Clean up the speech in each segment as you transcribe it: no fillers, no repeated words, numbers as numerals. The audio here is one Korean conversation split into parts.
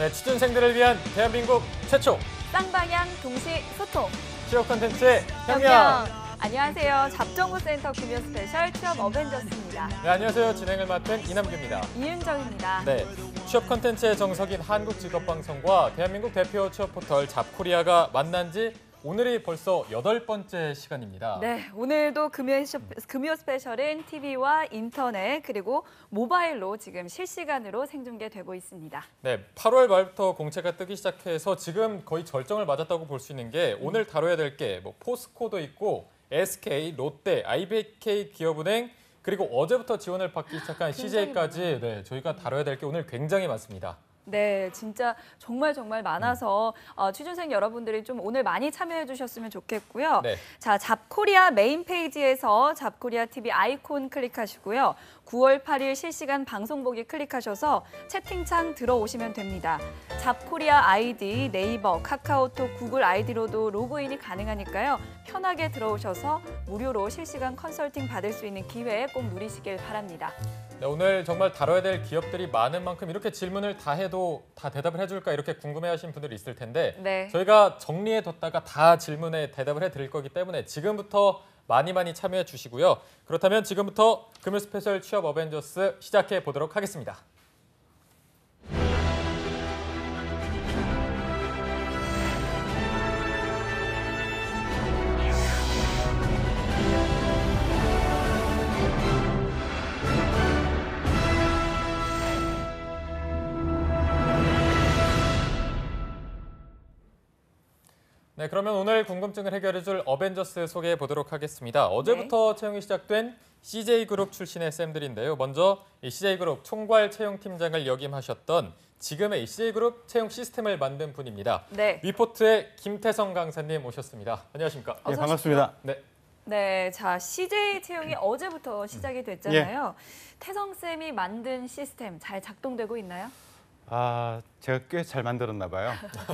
네, 취준생들을 위한 대한민국 최초 쌍방향 동시 소통 취업 콘텐츠의 혁명. 안녕하세요. 잡정부센터 금요 스페셜 취업 어벤져스입니다. 네, 안녕하세요. 진행을 맡은 이남규입니다. 이윤정입니다. 네, 취업 콘텐츠의 정석인 한국직업방송과 대한민국 대표 취업 포털 잡코리아가 만난 지 오늘이 벌써 8번째 시간입니다. 네, 오늘도 금요 스페셜은 TV와 인터넷 그리고 모바일로 지금 실시간으로 생중계되고 있습니다. 네, 8월 말부터 공채가 뜨기 시작해서 지금 거의 절정을 맞았다고 볼 수 있는 게 오늘 다뤄야 될 게 뭐 포스코도 있고 SK, 롯데, IBK 기업은행 그리고 어제부터 지원을 받기 시작한 CJ까지 네, 저희가 다뤄야 될 게 오늘 굉장히 많습니다. 네, 진짜 정말 많아서 취준생 여러분들이 좀 오늘 많이 참여해 주셨으면 좋겠고요. 네. 자, 잡코리아 메인 페이지에서 잡코리아 TV 아이콘 클릭하시고요. 9월 8일 실시간 방송 보기 클릭하셔서 채팅창 들어오시면 됩니다. 잡코리아 아이디, 네이버, 카카오톡, 구글 아이디로도 로그인이 가능하니까요. 편하게 들어오셔서 무료로 실시간 컨설팅 받을 수 있는 기회 꼭 누리시길 바랍니다. 네, 오늘 정말 다뤄야 될 기업들이 많은 만큼 이렇게 질문을 다 해도 다 대답을 해줄까 이렇게 궁금해하시는 분들이 있을 텐데 네. 저희가 정리해뒀다가 다 질문에 대답을 해드릴 거기 때문에 지금부터 많이 참여해 주시고요. 그렇다면 지금부터 금요 스페셜 취업 어벤져스 시작해 보도록 하겠습니다. 네, 그러면 오늘 궁금증을 해결해줄 어벤져스 소개해 보도록 하겠습니다. 어제부터 채용이 시작된 CJ그룹 출신의 쌤들인데요. 먼저 이 CJ그룹 총괄 채용팀장을 역임하셨던 지금의 이 CJ그룹 채용 시스템을 만든 분입니다. 네. 위포트의 김태성 강사님 오셨습니다. 안녕하십니까? 네, 반갑습니다. 네. 네, 자 CJ 채용이 어제부터 시작이 됐잖아요. 태성 쌤이 만든 시스템 잘 작동되고 있나요? 제가 꽤 잘 만들었나 봐요.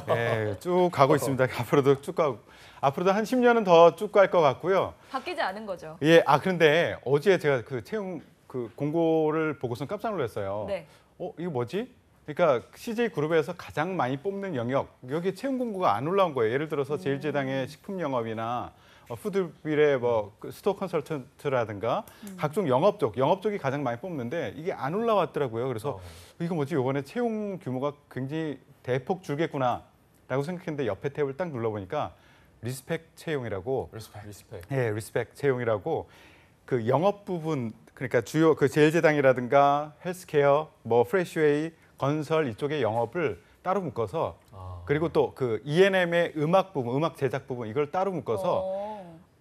네, 쭉 가고 있습니다. 앞으로도 쭉 가고, 앞으로도 한 10년은 더 쭉 갈 것 같고요. 바뀌지 않은 거죠? 예, 그런데 어제 제가 그 채용 그 공고를 보고서 깜짝 놀랐어요. 네. 이거 뭐지? 그러니까 CJ 그룹에서 가장 많이 뽑는 영역, 여기 채용 공고가 안 올라온 거예요. 예를 들어서 제일제당의 식품 영업이나 푸드빌의 스토어 컨설턴트라든가 각종 영업 쪽이 가장 많이 뽑는데 이게 안 올라왔더라고요. 그래서 이거 뭐지? 이번에 채용 규모가 굉장히 대폭 줄겠구나라고 생각했는데 옆에 탭을 딱 눌러보니까 리스펙 채용이라고. 리스펙. 예, 리스펙 채용이라고 그 영업 부분 그러니까 주요 그 제일제당이라든가 헬스케어, 프레시웨이, 건설 이쪽의 영업을 따로 묶어서 그리고 또 그 E&M의 음악 부분, 음악 제작 부분 이걸 따로 묶어서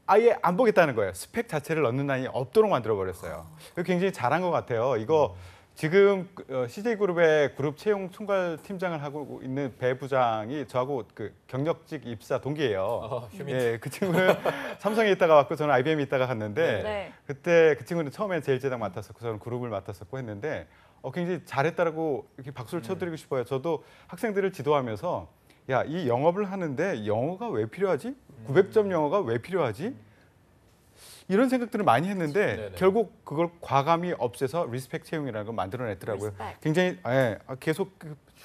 아예 안 보겠다는 거예요. 스펙 자체를 넣는 라인이 없도록 만들어 버렸어요. 이거 굉장히 잘한 것 같아요. 이거 지금 CJ그룹의 그룹 채용 총괄 팀장을 하고 있는 배 부장이 저하고 그 경력직 입사 동기예요. 예, 그 친구는 삼성에 있다가 왔고 저는 IBM에 있다가 갔는데 네. 그때 그 친구는 처음에 제일제당 맡았었고 저는 그룹을 맡았었고 했는데 굉장히 잘했다라고 이렇게 박수를 쳐드리고 싶어요. 저도 학생들을 지도하면서 야, 이 영업을 하는데 영어가 왜 필요하지? 900점 영어가 왜 필요하지? 이런 생각들을 많이 했는데 네네. 결국 그걸 과감히 없애서 리스펙 채용이라는 걸 만들어냈더라고요. 리스펙. 굉장히 계속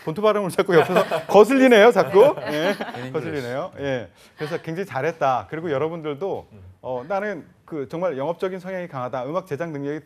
본토 발음을 자꾸 옆에서 거슬리네요, 자꾸. 예, 거슬리네요. 예, 그래서 굉장히 잘했다. 그리고 여러분들도 나는 그 정말 영업적인 성향이 강하다, 음악 제작 능력이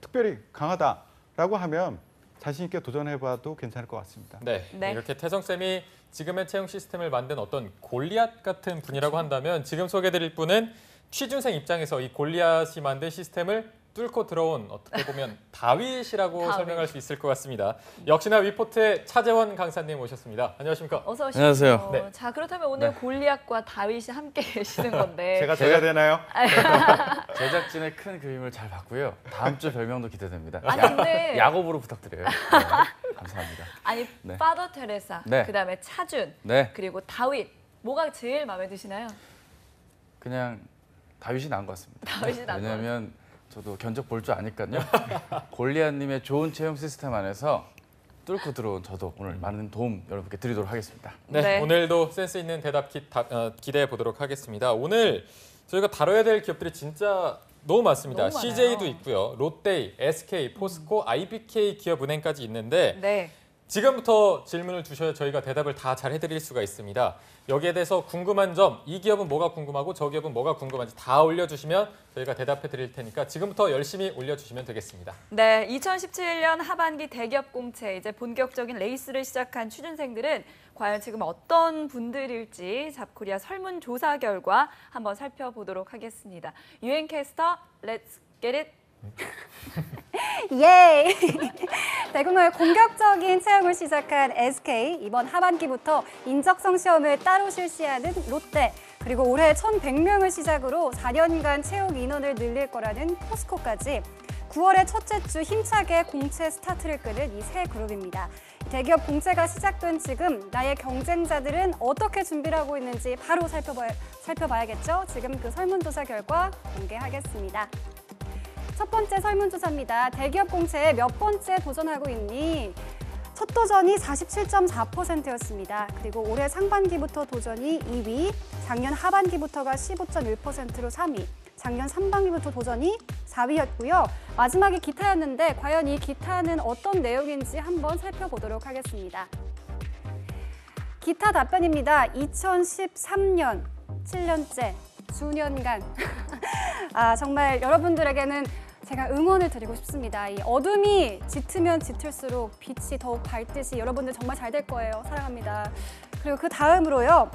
특별히 강하다라고 하면 자신 있게 도전해봐도 괜찮을 것 같습니다. 네, 네. 이렇게 태성쌤이 지금의 채용 시스템을 만든 어떤 골리앗 같은 분이라고 한다면 지금 소개해드릴 분은 취준생 입장에서 이 골리앗이 만든 시스템을 뚫고 들어온 어떻게 보면 다윗이라고 설명할 수 있을 것 같습니다. 역시나 위포트의 차재원 강사님 오셨습니다. 안녕하십니까? 어서 오십시오. 안녕하세요. 네. 자, 그렇다면 오늘 골리앗과 다윗이 함께 계시는 건데 제가 돼야 되나요? 제작진의 큰 그림을 잘 봤고요. 다음 주 별명도 기대됩니다. 아니, 근데 야곱으로 부탁드려요. 네, 감사합니다. 아니 네. 파더 테레사, 네. 그다음에 차준, 네, 그리고 다윗 뭐가 제일 마음에 드시나요? 그냥 다윗이 나은 것 같습니다. 다윗이 나은 것 왜냐하면 저도 견적 볼 줄 아니까요. 골리앗님의 좋은 채용 시스템 안에서 뚫고 들어온 저도 오늘 많은 도움 여러분께 드리도록 하겠습니다. 네, 네. 오늘도 센스 있는 대답 기대해 보도록 하겠습니다. 오늘 저희가 다뤄야 될 기업들이 진짜 너무 많습니다. 너무 많아요. CJ도 있고요. 롯데, SK, 포스코, IBK 기업은행까지 있는데 네. 지금부터 질문을 주셔야 저희가 대답을 다 잘 해드릴 수가 있습니다. 여기에 대해서 궁금한 점, 이 기업은 뭐가 궁금하고 저 기업은 뭐가 궁금한지 다 올려주시면 저희가 대답해 드릴 테니까 지금부터 열심히 올려주시면 되겠습니다. 네, 2017년 하반기 대기업 공채 이제 본격적인 레이스를 시작한 취준생들은 과연 지금 어떤 분들일지 잡코리아 설문조사 결과 한번 살펴보도록 하겠습니다. 유엔캐스터, 렛츠 겟 잇! 예! 대규모의 공격적인 채용을 시작한 SK, 이번 하반기부터 인적성 시험을 따로 실시하는 롯데, 그리고 올해 1,100명을 시작으로 4년간 채용 인원을 늘릴 거라는 포스코까지 9월의 첫째 주 힘차게 공채 스타트를 끄는 이 세 그룹입니다. 대기업 공채가 시작된 지금 나의 경쟁자들은 어떻게 준비를 하고 있는지 바로 살펴봐야겠죠? 지금 그 설문조사 결과 공개하겠습니다. 첫 번째 설문조사입니다. 대기업 공채에 몇 번째 도전하고 있니? 첫 도전이 47.4%였습니다. 그리고 올해 상반기부터 도전이 2위, 작년 하반기부터가 15.1%로 3위, 작년 상반기부터 도전이 4위였고요. 마지막에 기타였는데 과연 이 기타는 어떤 내용인지 한번 살펴보도록 하겠습니다. 기타 답변입니다. 2013년, 7년째, 수년간 정말 여러분들에게는 제가 응원을 드리고 싶습니다. 이 어둠이 짙으면 짙을수록 빛이 더욱 밝듯이 여러분들 정말 잘 될 거예요. 사랑합니다. 그리고 그 다음으로요.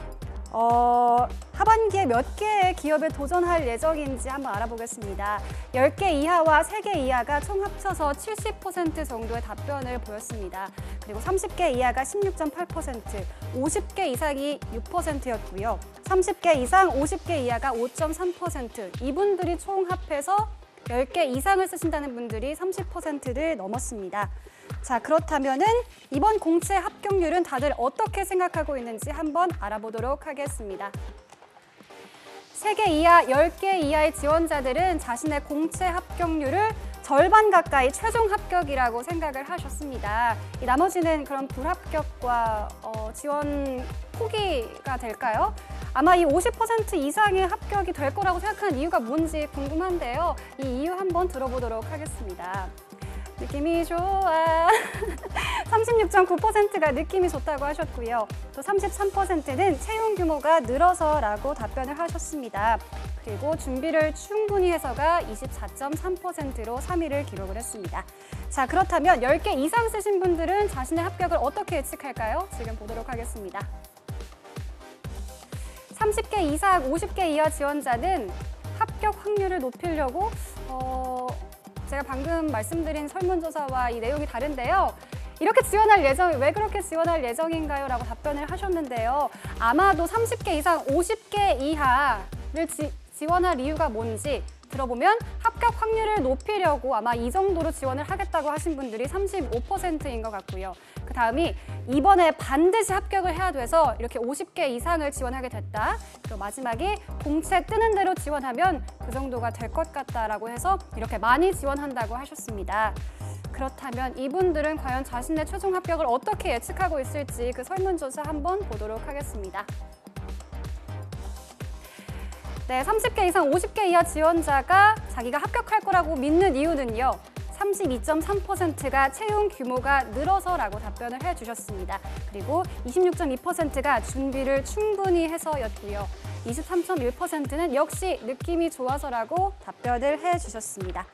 하반기에 몇 개의 기업에 도전할 예정인지 한번 알아보겠습니다. 10개 이하와 3개 이하가 총 합쳐서 70% 정도의 답변을 보였습니다. 그리고 30개 이하가 16.8%, 50개 이상이 6%였고요. 30개 이상, 50개 이하가 5.3%, 이분들이 총 합해서 10개 이상을 쓰신다는 분들이 30%를 넘었습니다. 자, 그렇다면은 이번 공채 합격률은 다들 어떻게 생각하고 있는지 한번 알아보도록 하겠습니다. 3개 이하, 10개 이하의 지원자들은 자신의 공채 합격률을 절반 가까이 최종 합격이라고 생각을 하셨습니다. 이 나머지는 그런 불합격과 지원 포기가 될까요? 아마 이 50% 이상의 합격이 될 거라고 생각하는 이유가 뭔지 궁금한데요. 이 이유 한번 들어보도록 하겠습니다. 느낌이 좋아. 36.9%가 느낌이 좋다고 하셨고요. 또 33%는 채용 규모가 늘어서라고 답변을 하셨습니다. 그리고 준비를 충분히 해서가 24.3%로 3위를 기록을 했습니다. 자, 그렇다면 10개 이상 쓰신 분들은 자신의 합격을 어떻게 예측할까요? 지금 보도록 하겠습니다. 30개 이상, 50개 이하 지원자는 합격 확률을 높이려고 제가 방금 말씀드린 설문조사와 이 내용이 다른데요. 이렇게 지원할 예정, 왜 그렇게 지원할 예정인가요? 라고 답변을 하셨는데요. 아마도 30개 이상, 50개 이하를 지원할 이유가 뭔지 들어보면 합격 확률을 높이려고 아마 이 정도로 지원을 하겠다고 하신 분들이 35%인 것 같고요. 그 다음이 이번에 반드시 합격을 해야 돼서 이렇게 50개 이상을 지원하게 됐다. 그리고 마지막이 공채 뜨는 대로 지원하면 그 정도가 될 것 같다라고 해서 이렇게 많이 지원한다고 하셨습니다. 그렇다면 이분들은 과연 자신의 최종 합격을 어떻게 예측하고 있을지 그 설문조사 한번 보도록 하겠습니다. 네, 30개 이상 50개 이하 지원자가 자기가 합격할 거라고 믿는 이유는요. 32.3%가 채용 규모가 늘어서라고 답변을 해주셨습니다. 그리고 26.2%가 준비를 충분히 해서였고요. 23.1%는 역시 느낌이 좋아서라고 답변을 해주셨습니다.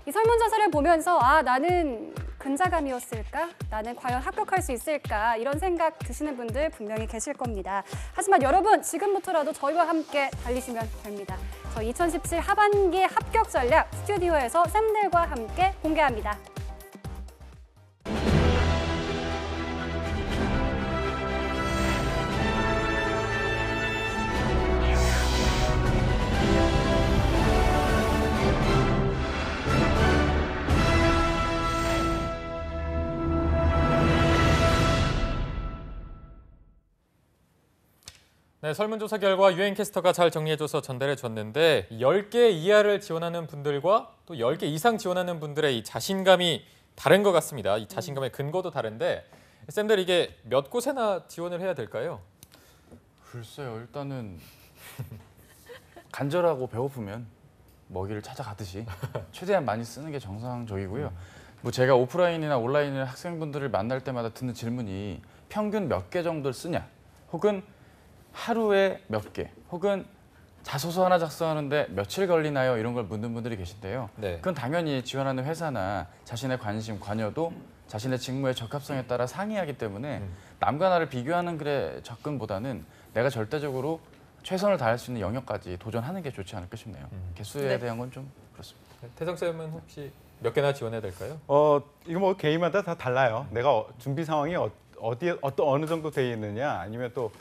이 설문조사를 보면서 나는 근자감이었을까? 나는 과연 합격할 수 있을까? 이런 생각 드시는 분들 분명히 계실 겁니다. 하지만 여러분 지금부터라도 저희와 함께 달리시면 됩니다. 저 2017 하반기 합격 전략 스튜디오에서 쌤들과 함께 공개합니다. 네, 설문조사 결과 유엔캐스터가 잘 정리해줘서 전달해줬는데 10개 이하를 지원하는 분들과 또 10개 이상 지원하는 분들의 이 자신감이 다른 것 같습니다. 이 자신감의 근거도 다른데 쌤들 이게 몇 곳에나 지원을 해야 될까요? 글쎄요. 일단은 간절하고 배고프면 먹이를 찾아가듯이 최대한 많이 쓰는 게 정상적이고요. 뭐 제가 오프라인이나 온라인의 학생분들을 만날 때마다 듣는 질문이 평균 몇 개 정도를 쓰냐, 혹은 하루에 몇 개, 혹은 자소서 하나 작성하는데 며칠 걸리나요? 이런 걸 묻는 분들이 계신데요. 네. 그건 당연히 지원하는 회사나 자신의 관심, 관여도 자신의 직무의 적합성에 따라 상이하기 때문에 남과 나를 비교하는 글의 접근보다는 내가 절대적으로 최선을 다할 수 있는 영역까지 도전하는 게 좋지 않을까 싶네요. 개수에 네. 대한 건 좀 그렇습니다. 태성 쌤은 혹시 몇 개나 지원해야 될까요? 이거 뭐 개인마다 다 달라요. 내가 준비 상황이 어디에 어느 정도 돼 있느냐, 아니면 또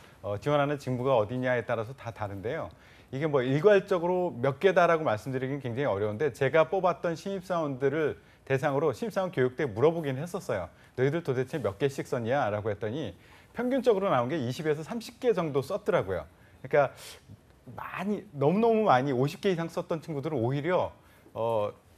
지원하는 직무가 어디냐에 따라서 다 다른데요. 이게 뭐 일괄적으로 몇 개다라고 말씀드리긴 굉장히 어려운데, 제가 뽑았던 신입사원들을 대상으로 신입사원 교육 때 물어보긴 했었어요. 너희들 도대체 몇 개씩 썼냐라고 했더니 평균적으로 나온 게 20에서 30개 정도 썼더라고요. 그러니까 너무너무 많이 50개 이상 썼던 친구들은 오히려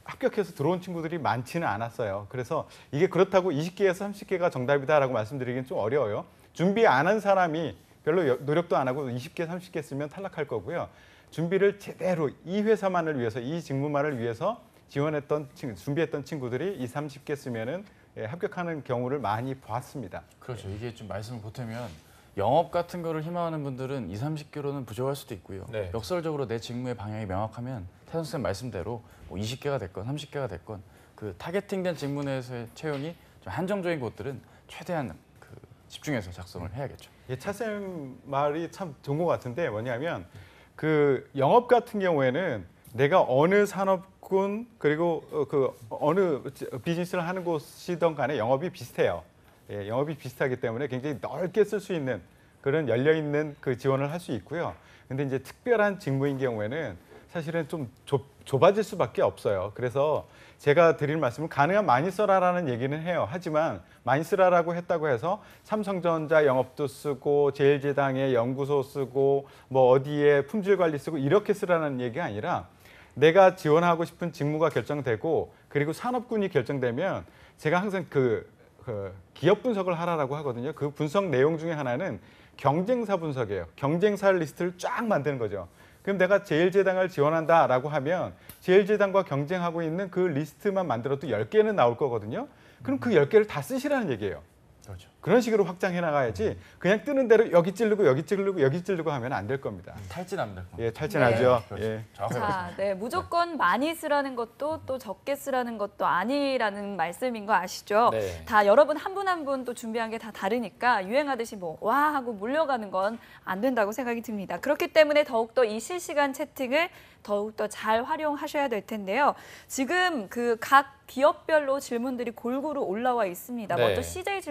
합격해서 들어온 친구들이 많지는 않았어요. 그래서 이게 그렇다고 20개에서 30개가 정답이다라고 말씀드리긴 좀 어려워요. 준비 안 한 사람이 별로 노력도 안 하고 20개, 30개 쓰면 탈락할 거고요. 준비를 제대로 이 회사만을 위해서, 이 직무만을 위해서 준비했던 친구들이 이 30개 쓰면은 합격하는 경우를 많이 봤습니다. 그렇죠. 이게 좀 말씀을 보태면 영업 같은 거를 희망하는 분들은 2, 30개로는 부족할 수도 있고요. 네. 역설적으로 내 직무의 방향이 명확하면 태성 쌤 말씀대로 뭐 20개가 됐건 30개가 됐건 그 타겟팅된 직무 내에서의 채용이 좀 한정적인 곳들은 최대한 집중해서 작성을 해야겠죠. 차쌤 말이 참 좋은 것 같은데, 뭐냐면 그 영업 같은 경우에는 내가 어느 산업군 그리고 그 어느 비즈니스를 하는 곳이든 간에 영업이 비슷해요. 영업이 비슷하기 때문에 굉장히 넓게 쓸 수 있는 그런 열려 있는 그 지원을 할 수 있고요. 근데 이제 특별한 직무인 경우에는 사실은 좀 좁아질 수밖에 없어요. 그래서 제가 드릴 말씀은 가능한 많이 써라라는 얘기는 해요. 하지만 많이 쓰라라고 했다고 해서 삼성전자 영업도 쓰고 제일제당의 연구소 쓰고 뭐 어디에 품질 관리 쓰고 이렇게 쓰라는 얘기가 아니라, 내가 지원하고 싶은 직무가 결정되고 그리고 산업군이 결정되면 제가 항상 그 기업 분석을 하라고 하거든요. 그 분석 내용 중에 하나는 경쟁사 분석이에요. 경쟁사 리스트를 쫙 만드는 거죠. 그럼 내가 제일제당을 지원한다라고 하면 제일제당과 경쟁하고 있는 그 리스트만 만들어도 10개는 나올 거거든요. 그럼 그 10개를 다 쓰시라는 얘기예요. 그렇죠. 그런 식으로 확장해 나가야지 그냥 뜨는 대로 여기 찌르고 여기 찌르고 여기 찌르고 하면 안 될 겁니다. 탈진합니다. 예, 탈진하죠. 그렇죠. 예. 정확하게 자, 말씀하셨습니다. 네, 무조건 많이 쓰라는 것도 또 적게 쓰라는 것도 아니라는 말씀인 거 아시죠? 네. 다 여러분 한 분 한 분 또 준비한 게 다 다르니까 유행하듯이 뭐 와 하고 몰려가는 건 안 된다고 생각이 듭니다. 그렇기 때문에 더욱더 이 실시간 채팅을 더욱더 잘 활용하셔야 될 텐데요. 지금 그 각 기업별로 질문들이 골고루 올라와 있습니다. 네. 먼저 CJ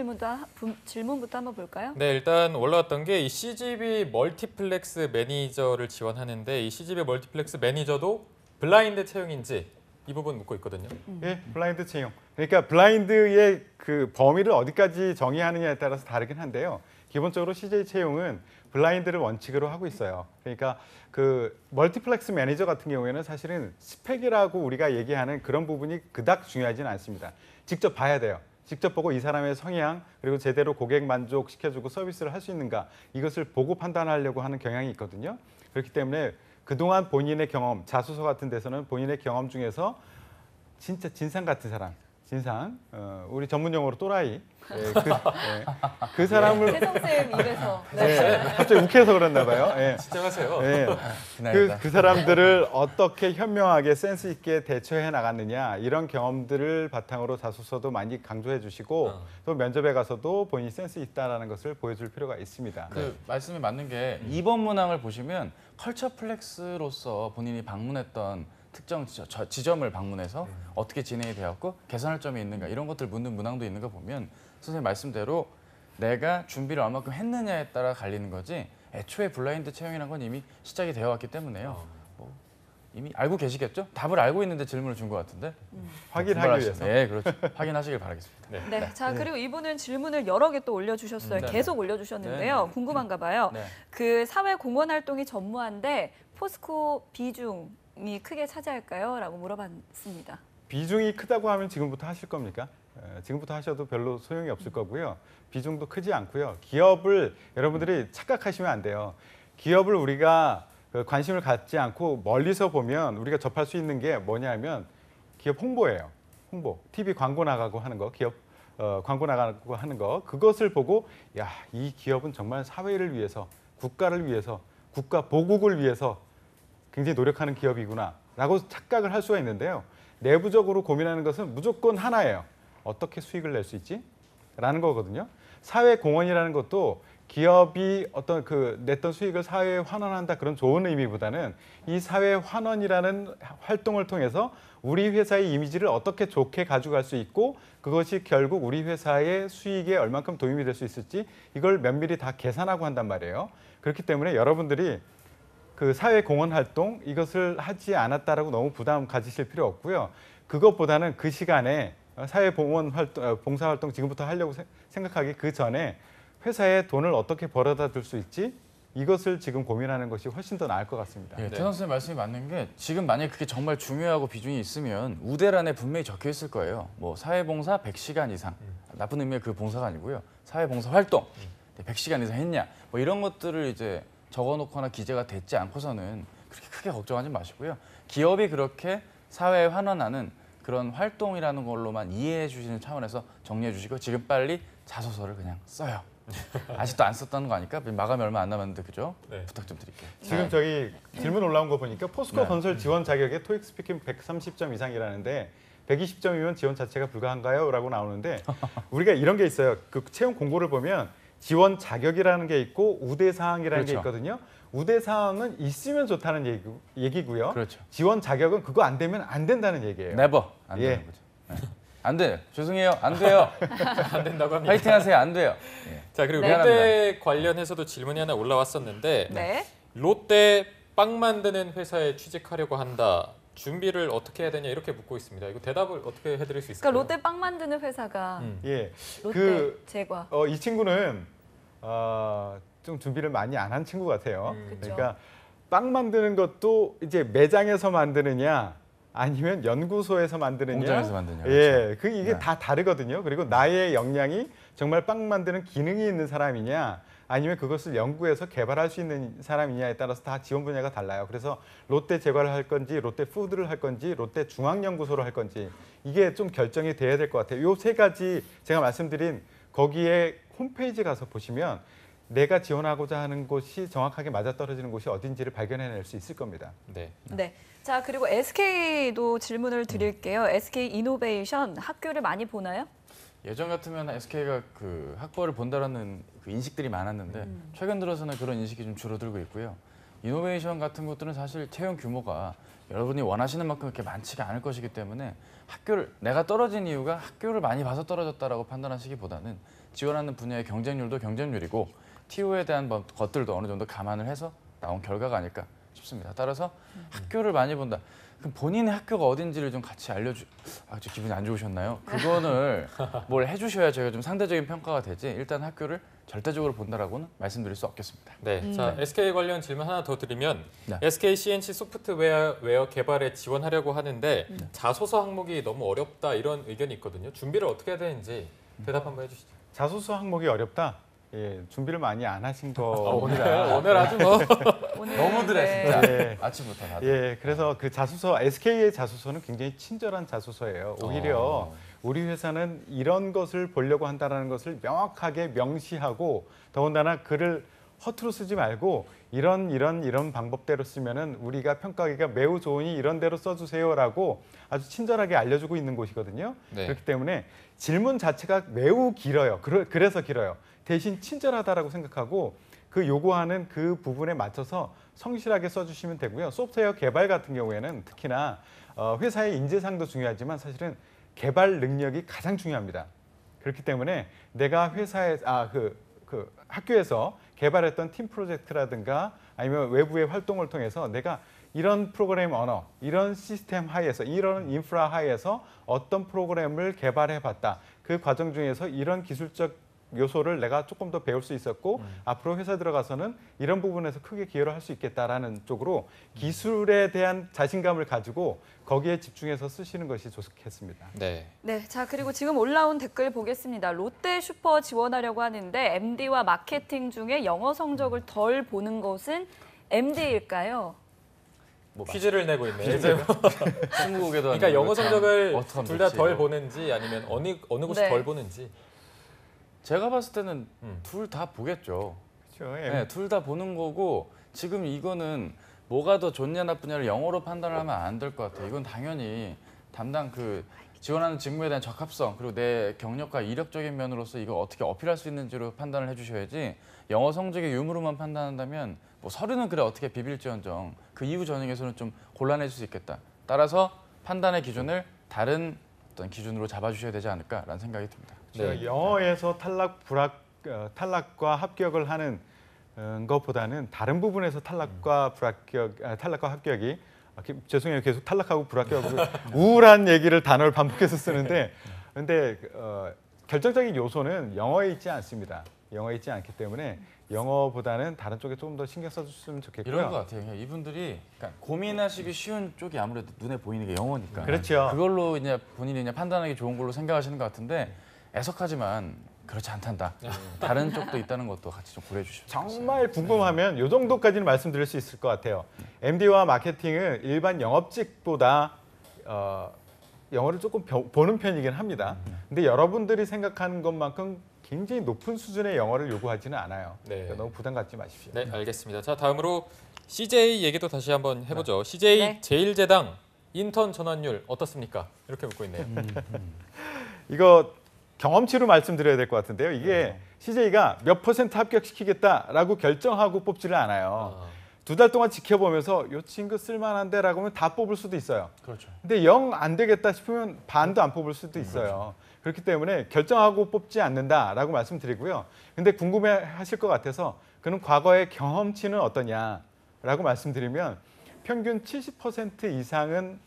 질문부터 한번 볼까요? 네, 일단 올라왔던 게 이 CGV 멀티플렉스 매니저를 지원하는데, 이 CGV 멀티플렉스 매니저도 블라인드 채용인지 이 부분 묻고 있거든요. 예, 블라인드 채용. 그러니까 블라인드의 그 범위를 어디까지 정의하느냐에 따라서 다르긴 한데요. 기본적으로 CJ 채용은 블라인드를 원칙으로 하고 있어요. 그러니까 그 멀티플렉스 매니저 같은 경우에는 사실은 스펙이라고 우리가 얘기하는 그런 부분이 그닥 중요하지는 않습니다. 직접 봐야 돼요. 직접 보고 이 사람의 성향, 그리고 제대로 고객 만족시켜주고 서비스를 할 수 있는가, 이것을 보고 판단하려고 하는 경향이 있거든요. 그렇기 때문에 그동안 본인의 경험, 자소서 같은 데서는 본인의 경험 중에서 진짜 진상 같은 사람, 진상, 우리 전문 용어로 또라이, 그 사람을 세성쌤 입에서. 갑자기 욱해서 그랬나 봐요. 예. 진정하세요. 예. 기나이다. 그 사람들을 어떻게 현명하게 센스 있게 대처해 나갔느냐, 이런 경험들을 바탕으로 자소서도 많이 강조해 주시고 또 면접에 가서도 본인이 센스 있다라는 것을 보여줄 필요가 있습니다. 그 말씀이 맞는 게 2번 문항을 보시면 컬처 플렉스로서 본인이 방문했던 특정 지점을 방문해서 어떻게 진행이 되었고 개선할 점이 있는가, 이런 것들 묻는 문항도 있는 거 보면 선생님 말씀대로 내가 준비를 얼마큼 했느냐에 따라 갈리는 거지, 애초에 블라인드 채용이라는 건 이미 시작이 되어 왔기 때문에요. 뭐 이미 알고 계시겠죠? 답을 알고 있는데 질문을 준 것 같은데. 확인하기 위해서. 네, 그렇죠. 확인하시길 바라겠습니다. 네, 자 그리고 이분은 질문을 여러 개 또 올려주셨어요. 네. 계속 올려주셨는데요. 네. 궁금한가 봐요. 네. 그 사회 공헌 활동이 전무한데 포스코 비중이 크게 차지할까요? 라고 물어봤습니다. 비중이 크다고 하면 지금부터 하실 겁니까? 지금부터 하셔도 별로 소용이 없을 거고요. 비중도 크지 않고요. 기업을 여러분들이 착각하시면 안 돼요. 기업을 우리가 관심을 갖지 않고 멀리서 보면 우리가 접할 수 있는 게 뭐냐면 기업 홍보예요. 홍보, TV 광고 나가고 하는 거, 기업 광고 나가고 하는 거, 그것을 보고 야, 이 기업은 정말 사회를 위해서, 국가를 위해서, 국가 보국을 위해서 굉장히 노력하는 기업이구나라고 착각을 할 수가 있는데요. 내부적으로 고민하는 것은 무조건 하나예요. 어떻게 수익을 낼 수 있지? 라는 거거든요. 사회 공헌이라는 것도 기업이 어떤 그 냈던 수익을 사회에 환원한다 그런 좋은 의미보다는 이 사회 환원이라는 활동을 통해서 우리 회사의 이미지를 어떻게 좋게 가져갈 수 있고 그것이 결국 우리 회사의 수익에 얼만큼 도움이 될 수 있을지 이걸 면밀히 다 계산하고 한단 말이에요. 그렇기 때문에 여러분들이 그 사회 공헌 활동 이것을 하지 않았다라고 너무 부담 가지실 필요 없고요. 그것보다는 그 시간에 사회 공헌 활동, 봉사 활동 지금부터 하려고 생각하기 그 전에 회사에 돈을 어떻게 벌어다 줄 수 있지? 이것을 지금 고민하는 것이 훨씬 더 나을 것 같습니다. 예, 태선 선생님 말씀이 맞는 게 지금 만약에 그게 정말 중요하고 비중이 있으면 우대란에 분명히 적혀 있을 거예요. 뭐 사회봉사 100시간 이상. 나쁜 의미의 그 봉사가 아니고요. 사회봉사 활동 100시간 이상 했냐. 뭐 이런 것들을 이제 적어놓거나 기재가 됐지 않고서는 그렇게 크게 걱정하지 마시고요. 기업이 그렇게 사회에 환원하는 그런 활동이라는 걸로만 이해해 주시는 차원에서 정리해 주시고 지금 빨리 자소서를 그냥 써요. 아직도 안 썼다는 거 아니까 마감이 얼마 안 남았는데 그죠? 네. 부탁 좀 드릴게요. 지금 저기 질문 올라온 거 보니까 포스코 네. 건설 지원 자격에 토익 스피킹 130점 이상이라는데 120점이면 지원 자체가 불가한가요? 라고 나오는데 우리가 이런 게 있어요. 그 채용 공고를 보면 지원 자격이라는 게 있고 우대 사항이라는 게 그렇죠. 있거든요. 우대 사항은 있으면 좋다는 얘기고요. 그렇죠. 지원 자격은 그거 안 되면 안 된다는 얘기예요. 네버 안 예. 되는 거죠. 네. 안 돼요. 죄송해요. 안 돼요. 안 된다고 합니다. 파이팅 하세요. 안 돼요. 예. 자, 그리고 네. 롯데 관련해서도 질문이 하나 올라왔었는데 네. 롯데 빵 만드는 회사에 취직하려고 한다. 준비를 어떻게 해야 되냐 이렇게 묻고 있습니다. 이거 대답을 어떻게 해드릴 수 있을까요? 그러니까 롯데 빵 만드는 회사가 예. 롯데 제과. 이 친구는 좀 준비를 많이 안 한 친구 같아요. 그쵸. 그러니까 빵 만드는 것도 이제 매장에서 만드느냐 아니면 연구소에서 만드느냐 공장에서 만드냐. 예, 그 이게 네. 다 다르거든요. 그리고 나의 역량이 정말 빵 만드는 기능이 있는 사람이냐 아니면 그것을 연구해서 개발할 수 있는 사람이냐에 따라서 다 지원 분야가 달라요. 그래서 롯데 제과를 할 건지 롯데 푸드를 할 건지 롯데 중앙연구소를 할 건지 이게 좀 결정이 돼야 될 것 같아요. 요 세 가지 제가 말씀드린 거기에 홈페이지 가서 보시면 내가 지원하고자 하는 곳이 정확하게 맞아떨어지는 곳이 어딘지를 발견해낼 수 있을 겁니다. 네. 네. 자, 그리고 SK도 질문을 드릴게요. SK 이노베이션 학교를 많이 보나요? 예전 같으면 SK가 그 학벌을 본다라는 그 인식들이 많았는데 최근 들어서는 그런 인식이 좀 줄어들고 있고요. 이노베이션 같은 것들은 사실 채용 규모가 여러분이 원하시는 만큼 그렇게 많지가 않을 것이기 때문에 학교를 내가 떨어진 이유가 학교를 많이 봐서 떨어졌다라고 판단하시기보다는 지원하는 분야의 경쟁률도 경쟁률이고 TO에 대한 것들도 어느 정도 감안을 해서 나온 결과가 아닐까 싶습니다. 따라서 학교를 많이 본다. 그럼 본인의 학교가 어딘지를 좀 같이 알려주. 저 기분이 안 좋으셨나요? 그거를 뭘 해주셔야 저희가 좀 상대적인 평가가 되지. 일단 학교를 절대적으로 본다라고는 말씀드릴 수 없겠습니다. 네. 자, SK 관련 질문 하나 더 드리면 네. SK CNC 소프트웨어 개발에 지원하려고 하는데 자소서 항목이 너무 어렵다 이런 의견이 있거든요. 준비를 어떻게 해야 되는지 대답 한번 해주시죠. 자소서 항목이 어렵다. 예, 준비를 많이 안 하신 오늘 겁니다. 아주 뭐 오늘 너무들해 네. 진짜. 예. 아침부터 다들. 예, 그래서 그 자소서 SK의 자소서는 굉장히 친절한 자소서예요. 오히려 우리 회사는 이런 것을 보려고 한다는 것을 명확하게 명시하고 더군다나 글을 허투루 쓰지 말고 이런 방법대로 쓰면은 우리가 평가하기가 매우 좋으니 이런 대로 써주세요라고 아주 친절하게 알려주고 있는 곳이거든요. 네. 그렇기 때문에 질문 자체가 매우 길어요. 그래서 길어요. 대신 친절하다라고 생각하고 그 요구하는 그 부분에 맞춰서 성실하게 써주시면 되고요. 소프트웨어 개발 같은 경우에는 특히나 회사의 인재상도 중요하지만 사실은 개발 능력이 가장 중요합니다. 그렇기 때문에 내가 회사에 그 학교에서 개발했던 팀 프로젝트라든가 아니면 외부의 활동을 통해서 내가 이런 프로그램 언어, 이런 시스템 하에서, 이런 인프라 하에서 어떤 프로그램을 개발해봤다. 그 과정 중에서 이런 기술적 요소를 내가 조금 더 배울 수 있었고 앞으로 회사 들어가서는 이런 부분에서 크게 기여를 할 수 있겠다라는 쪽으로 기술에 대한 자신감을 가지고 거기에 집중해서 쓰시는 것이 좋겠습니다. 네. 네, 자 그리고 지금 올라온 댓글 보겠습니다. 롯데 슈퍼 지원하려고 하는데 MD와 마케팅 중에 영어 성적을 덜 보는 것은 MD일까요? 뭐 퀴즈를 내고 있네요. 스무고개도 그러니까 영어 성적을 어떻게 하면 둘 다 좋지, 덜 이거. 보는지 아니면 어느 곳이 네. 덜 보는지. 제가 봤을 때는 둘 다 보겠죠. 그렇죠. 네, 둘 다 보는 거고 지금 이거는 뭐가 더 좋냐 나쁘냐를 영어로 판단을 하면 안 될 것 같아요. 이건 당연히 담당 그 지원하는 직무에 대한 적합성 그리고 내 경력과 이력적인 면으로서 이거 어떻게 어필할 수 있는지로 판단을 해주셔야지 영어 성적의 유무로만 판단한다면 뭐 서류는 그래 어떻게 비빌지언정 그 이후 전형에서는 좀 곤란해질 수 있겠다. 따라서 판단의 기준을 다른 어떤 기준으로 잡아주셔야 되지 않을까라는 생각이 듭니다. 네. 영어에서 탈락과 합격을 하는 것보다는 다른 부분에서 탈락과 합격이 죄송해요. 계속 탈락하고 불합격하고 우울한 얘기를 단어를 반복해서 쓰는데 근데 결정적인 요소는 영어에 있지 않습니다. 영어에 있지 않기 때문에 영어보다는 다른 쪽에 조금 더 신경 써줬으면 좋겠고요. 이런 것 같아요. 그냥 이분들이 그러니까 고민하시기 쉬운 쪽이 아무래도 눈에 보이는 게 영어니까. 그렇죠. 그걸로 이제 본인이 그냥 판단하기 좋은 걸로 생각하시는 것 같은데 애석하지만 그렇지 않단다. 다른 쪽도 있다는 것도 같이 좀 고려해 주시면 정말 궁금하면 이 정도까지는 말씀드릴 수 있을 것 같아요. MD와 마케팅은 일반 영업직보다 영어를 조금 보는 편이긴 합니다. 근데 여러분들이 생각하는 것만큼 굉장히 높은 수준의 영어를 요구하지는 않아요. 네. 그러니까 너무 부담 갖지 마십시오. 네, 알겠습니다. 자, 다음으로 CJ 얘기도 다시 한번 해보죠. CJ 네. 제일제당 인턴 전환율 어떻습니까? 이렇게 묻고 있네요. 이거 경험치로 말씀드려야 될 것 같은데요. 이게 CJ가 몇 % 합격시키겠다라고 결정하고 뽑지를 않아요. 아, 2달 동안 지켜보면서 이 친구 쓸만한데라고 하면 다 뽑을 수도 있어요. 그렇죠. 근데 영 안 되겠다 싶으면 반도 안 뽑을 수도 있어요. 그렇기 때문에 결정하고 뽑지 않는다라고 말씀드리고요. 근데 궁금해하실 것 같아서 그럼 과거의 경험치는 어떠냐라고 말씀드리면 평균 70% 이상은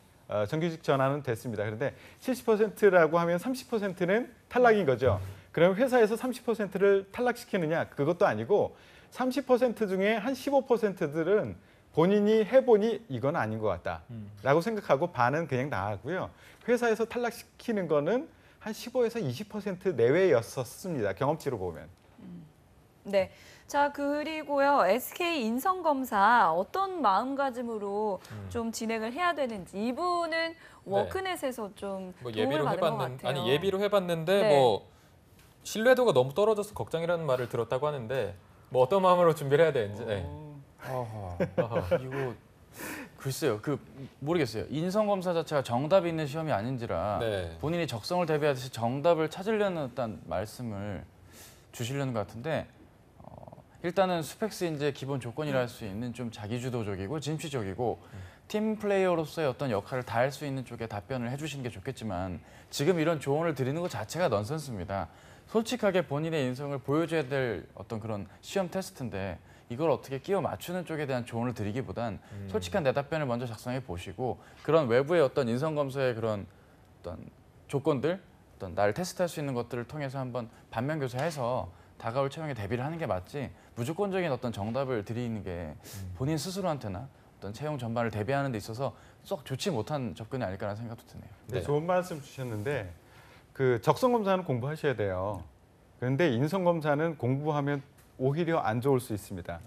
정규직 전환은 됐습니다. 그런데 70%라고 하면 30%는 탈락인 거죠. 그럼 회사에서 30%를 탈락시키느냐? 그것도 아니고 30% 중에 한 15%들은 본인이 해보니 이건 아닌 것 같다라고 생각하고 반은 그냥 나가고요. 회사에서 탈락시키는 거는 한 15에서 20% 내외였었습니다. 경험치로 보면. 네. 자, 그리고요. SK 인성검사 어떤 마음가짐으로 좀 진행을 해야 되는지 이분은 워크넷에서 좀 뭐 도움을 예비로 받은 것 해봤는데 같아요. 아니 예비로 해봤는데 네. 뭐 신뢰도가 너무 떨어져서 걱정이라는 말을 들었다고 하는데 뭐 어떤 마음으로 준비를 해야 되는지. 네. 아하, 이거 글쎄요. 모르겠어요. 인성 검사 자체가 정답이 있는 시험이 아닌지라 네. 본인이 적성을 대비하듯이 정답을 찾으려는 어떤 말씀을 주시려는 것 같은데 일단은 스펙스 이제 기본 조건이라 할 수 있는 좀 자기주도적이고 진취적이고 팀 플레이어로서의 어떤 역할을 다할 수 있는 쪽에 답변을 해주시는 게 좋겠지만 지금 이런 조언을 드리는 것 자체가 넌센스입니다. 솔직하게 본인의 인성을 보여줘야 될 어떤 그런 시험 테스트인데 이걸 어떻게 끼워 맞추는 쪽에 대한 조언을 드리기보단 솔직한 내 답변을 먼저 작성해 보시고 그런 외부의 어떤 인성 검사의 그런 어떤 조건들, 어떤 나를 테스트할 수 있는 것들을 통해서 한번 반면 교사해서 다가올 채용에 대비를 하는 게 맞지 무조건적인 어떤 정답을 드리는 게 본인 스스로한테나 어떤 채용 전반을 대비하는 데 있어서 썩 좋지 못한 접근이 아닐까라는 생각도 드네요. 네, 네. 좋은 말씀 주셨는데 그 적성 검사는 공부하셔야 돼요. 그런데 인성 검사는 공부하면 오히려 안 좋을 수 있습니다.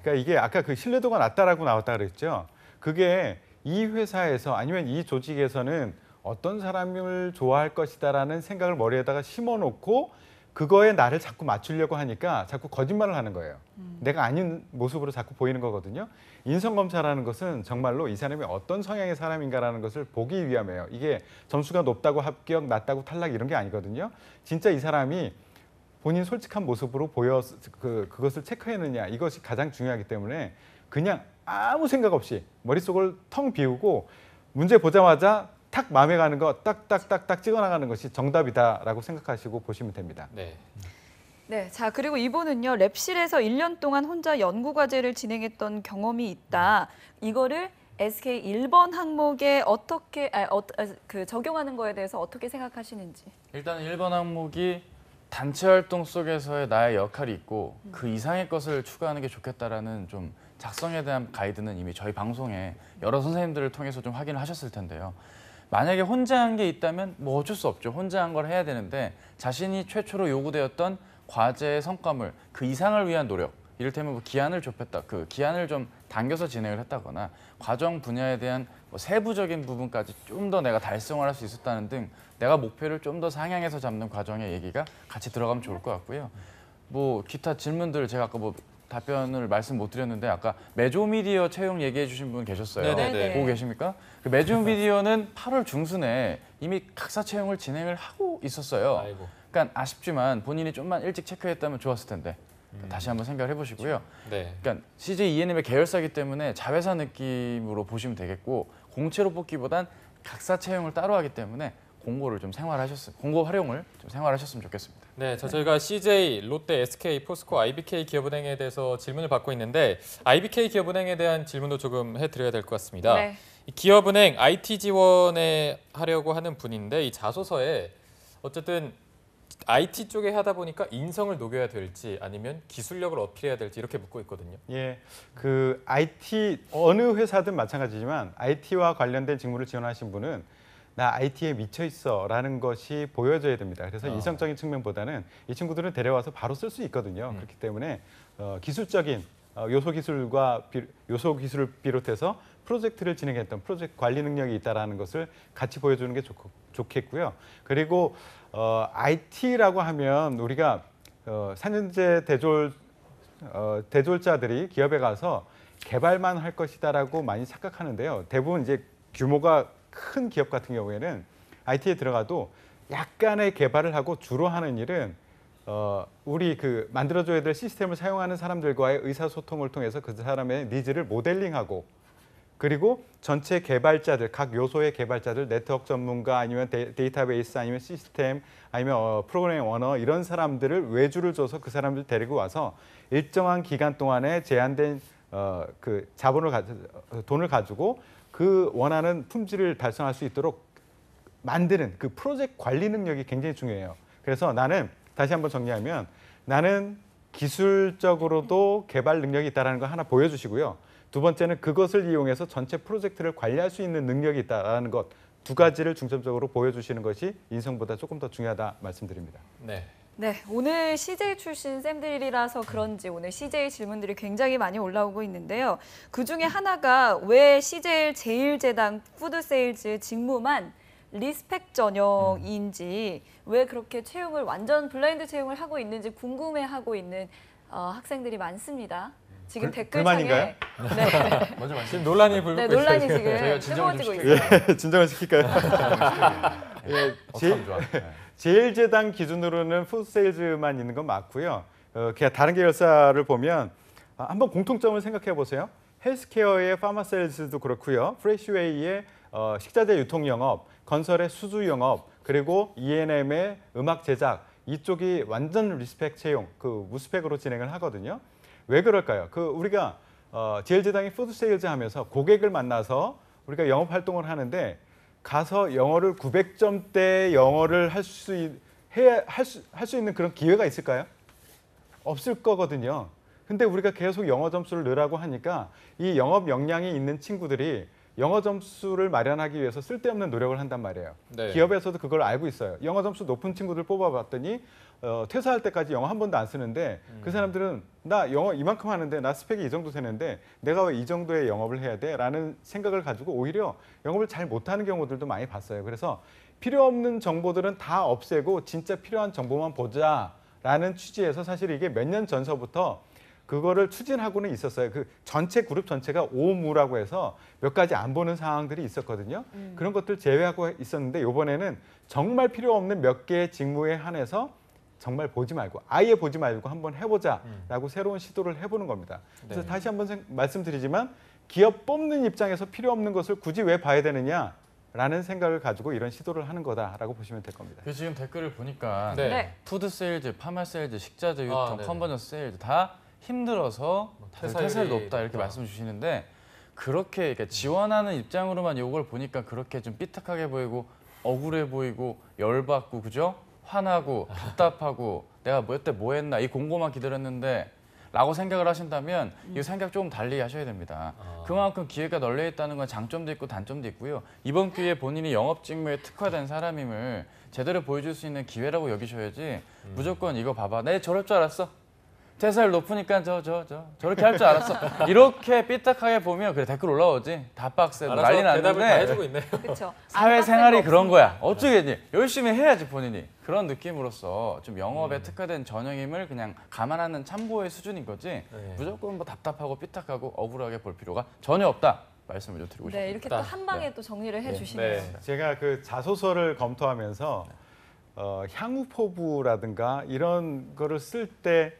그러니까 이게 아까 그 신뢰도가 낮다라고 나왔다 그랬죠. 그게 이 회사에서 아니면 이 조직에서는 어떤 사람을 좋아할 것이다라는 생각을 머리에다가 심어놓고 그거에 나를 자꾸 맞추려고 하니까 자꾸 거짓말을 하는 거예요. 내가 아닌 모습으로 자꾸 보이는 거거든요. 인성검사라는 것은 정말로 이 사람이 어떤 성향의 사람인가라는 것을 보기 위함이에요. 이게 점수가 높다고 합격, 낮다고 탈락 이런 게 아니거든요. 진짜 이 사람이 본인 솔직한 모습으로 그것을 체크했느냐 이것이 가장 중요하기 때문에 그냥 아무 생각 없이 머릿속을 텅 비우고 문제 보자마자 탁 마음에 가는 거 딱딱딱딱 찍어나가는 것이 정답이다라고 생각하시고 보시면 됩니다. 네. 네, 자 그리고 이분은요 랩실에서 1년 동안 혼자 연구 과제를 진행했던 경험이 있다. 이거를 SK 1번 항목에 어떻게 적용하는 거에 대해서 어떻게 생각하시는지. 일단 1번 항목이 단체 활동 속에서의 나의 역할이 있고 그 이상의 것을 추구하는 게 좋겠다라는 좀 작성에 대한 가이드는 이미 저희 방송에 여러 선생님들을 통해서 좀 확인을 하셨을 텐데요. 만약에 혼자 한 게 있다면 뭐 어쩔 수 없죠. 혼자 한 걸 해야 되는데 자신이 최초로 요구되었던 과제의 성과물, 그 이상을 위한 노력 이를테면 뭐 기한을 좁혔다, 그 기한을 좀 당겨서 진행을 했다거나 과정 분야에 대한 뭐 세부적인 부분까지 좀 더 내가 달성을 할 수 있었다는 등 내가 목표를 좀 더 상향해서 잡는 과정의 얘기가 같이 들어가면 좋을 것 같고요. 뭐 기타 질문들 제가 아까 뭐 답변을 말씀 못 드렸는데 아까 메조미디어 채용 얘기해 주신 분 계셨어요. 네네네. 보고 계십니까? 그 메조미디어는 8월 중순에 이미 각사 채용을 진행을 하고 있었어요. 아이고. 그러니까 아쉽지만 본인이 좀만 일찍 체크했다면 좋았을 텐데 다시 한번 생각을 해보시고요. 네. 그러니까 CJ E&M의 계열사이기 때문에 자회사 느낌으로 보시면 되겠고 공채로 뽑기보단 각사 채용을 따로 하기 때문에 공고 활용을 좀 생활하셨으면 좋겠습니다. 네, 저희가 CJ, 롯데, SK, 포스코, IBK 기업은행에 대해서 질문을 받고 있는데 IBK 기업은행에 대한 질문도 조금 해드려야 될 것 같습니다. 네. 이 기업은행 IT 지원에 하려고 하는 분인데 이 자소서에 어쨌든 IT 쪽에 하다 보니까 인성을 녹여야 될지 아니면 기술력을 어필해야 될지 이렇게 묻고 있거든요. 예, 그 IT 어느 회사든 마찬가지지만 IT와 관련된 직무를 지원하신 분은 나 IT에 미쳐 있어라는 것이 보여져야 됩니다. 그래서 이성적인 측면보다는 이 친구들은 데려와서 바로 쓸 수 있거든요. 그렇기 때문에 기술적인 요소 기술을 비롯해서 프로젝트를 진행했던 프로젝트 관리 능력이 있다라는 것을 같이 보여주는 게 좋겠고요. 그리고 IT라고 하면 우리가 산현재 대졸자들이 기업에 가서 개발만 할 것이다라고 많이 착각하는데요. 대부분 이제 규모가 큰 기업 같은 경우에는 IT에 들어가도 약간의 개발을 하고 주로 하는 일은 우리 그 만들어줘야 될 시스템을 사용하는 사람들과의 의사소통을 통해서 그 사람의 니즈를 모델링하고 그리고 전체 개발자들, 각 요소의 개발자들, 네트워크 전문가 아니면 데이터베이스 아니면 시스템 아니면 프로그래밍 원어 이런 사람들을 외주를 줘서 그 사람들 데리고 와서 일정한 기간 동안에 제한된 그 돈을 가지고 그 원하는 품질을 달성할 수 있도록 만드는 그 프로젝트 관리 능력이 굉장히 중요해요. 그래서 나는 다시 한번 정리하면 나는 기술적으로도 개발 능력이 있다는 거 하나 보여주시고요. 두 번째는 그것을 이용해서 전체 프로젝트를 관리할 수 있는 능력이 있다는 것 두 가지를 중점적으로 보여주시는 것이 인성보다 조금 더 중요하다 말씀드립니다. 네. 네, 오늘 CJ 출신 쌤들이라서 그런지 오늘 CJ 질문들이 굉장히 많이 올라오고 있는데요. 그중에 하나가 왜 CJ 제일제당 푸드세일즈 직무만 리스펙 전형인지 왜 그렇게 채용을 완전 블라인드 채용을 하고 있는지 궁금해하고 있는 학생들이 많습니다. 지금 댓글창에 불만인가요? 네, 먼저 말씀. 지금 논란이 불고 네, 있어요. 논란이 저희가 지금 진정을 뜨거워지고 좀 있어요. 진정을 시킬까요? 예, 어떻게 하면 좋아? 네. 제일제당 기준으로는 푸드세일즈만 있는 건 맞고요. 그냥 다른 계열사를 보면 한번 공통점을 생각해 보세요. 헬스케어의 파마세일즈도 그렇고요. 프레시웨이의 식자재 유통 영업, 건설의 수주 영업, 그리고 E&M의 음악 제작 이쪽이 완전 리스펙 채용, 그 무스펙으로 진행을 하거든요. 왜 그럴까요? 우리가 제일제당이 푸드세일즈 하면서 고객을 만나서 우리가 영업 활동을 하는데 가서 영어를 900점대 영어를 할 수 있는 그런 기회가 있을까요? 없을 거거든요. 근데 우리가 계속 영어 점수를 넣으라고 하니까 이 영업 역량이 있는 친구들이 영어 점수를 마련하기 위해서 쓸데없는 노력을 한단 말이에요. 네. 기업에서도 그걸 알고 있어요. 영어 점수 높은 친구들 뽑아봤더니 퇴사할 때까지 영어 한 번도 안 쓰는데 그 사람들은 나 영어 이만큼 하는데 나 스펙이 이 정도 되는데 내가 왜 이 정도의 영업을 해야 돼? 라는 생각을 가지고 오히려 영업을 잘 못하는 경우들도 많이 봤어요. 그래서 필요 없는 정보들은 다 없애고 진짜 필요한 정보만 보자라는 취지에서 사실 이게 몇 년 전서부터 그거를 추진하고는 있었어요. 그 전체 그룹 전체가 오무라고 해서 몇 가지 안 보는 상황들이 있었거든요. 그런 것들 제외하고 있었는데 이번에는 정말 필요 없는 몇 개의 직무에 한해서 정말 보지 말고 아예 보지 말고 한번 해보자라고 새로운 시도를 해보는 겁니다. 그래서 네. 다시 한번 말씀드리지만 기업 뽑는 입장에서 필요 없는 것을 굳이 왜 봐야 되느냐라는 생각을 가지고 이런 시도를 하는 거다라고 보시면 될 겁니다. 그 지금 댓글을 보니까 네. 네. 푸드 세일즈, 파마 세일즈, 식자재 유통, 아, 네네. 컨버전스 세일즈 다 힘들어서 퇴사율이 높다 이렇게 높다. 말씀 주시는데 그렇게 그러니까 지원하는 입장으로만 이걸 보니까 그렇게 좀 삐딱하게 보이고 억울해 보이고 열받고 그죠? 화나고 답답하고 내가 여태 뭐 했나 이 공고만 기다렸는데 라고 생각을 하신다면 이 생각 조금 달리 하셔야 됩니다. 그만큼 기회가 널려 있다는 건 장점도 있고 단점도 있고요. 이번 기회에 본인이 영업 직무에 특화된 사람임을 제대로 보여줄 수 있는 기회라고 여기셔야지 무조건 이거 봐봐. 내 저럴 줄 알았어. 퇴사율 높으니까 저렇게 할 줄 알았어. 이렇게 삐딱하게 보면 그래 댓글 올라오지. 다 빡세. 난리 알아서 대답을 다 났는데 해주고 있네요. 그렇죠. 사회생활이 그런 거야. 어쩌겠니? 열심히 해야지 본인이. 그런 느낌으로서 좀 영업에 특화된 전형임을 그냥 감안하는 참고의 수준인 거지. 무조건 뭐 답답하고 삐딱하고 억울하게 볼 필요가 전혀 없다. 말씀을 좀 드리고 싶습니다. 네, 이렇게 또 한 방에 또 정리를 해주시네요. 네. 제가 그 자소서를 검토하면서 향후 포부라든가 이런 거를 쓸 때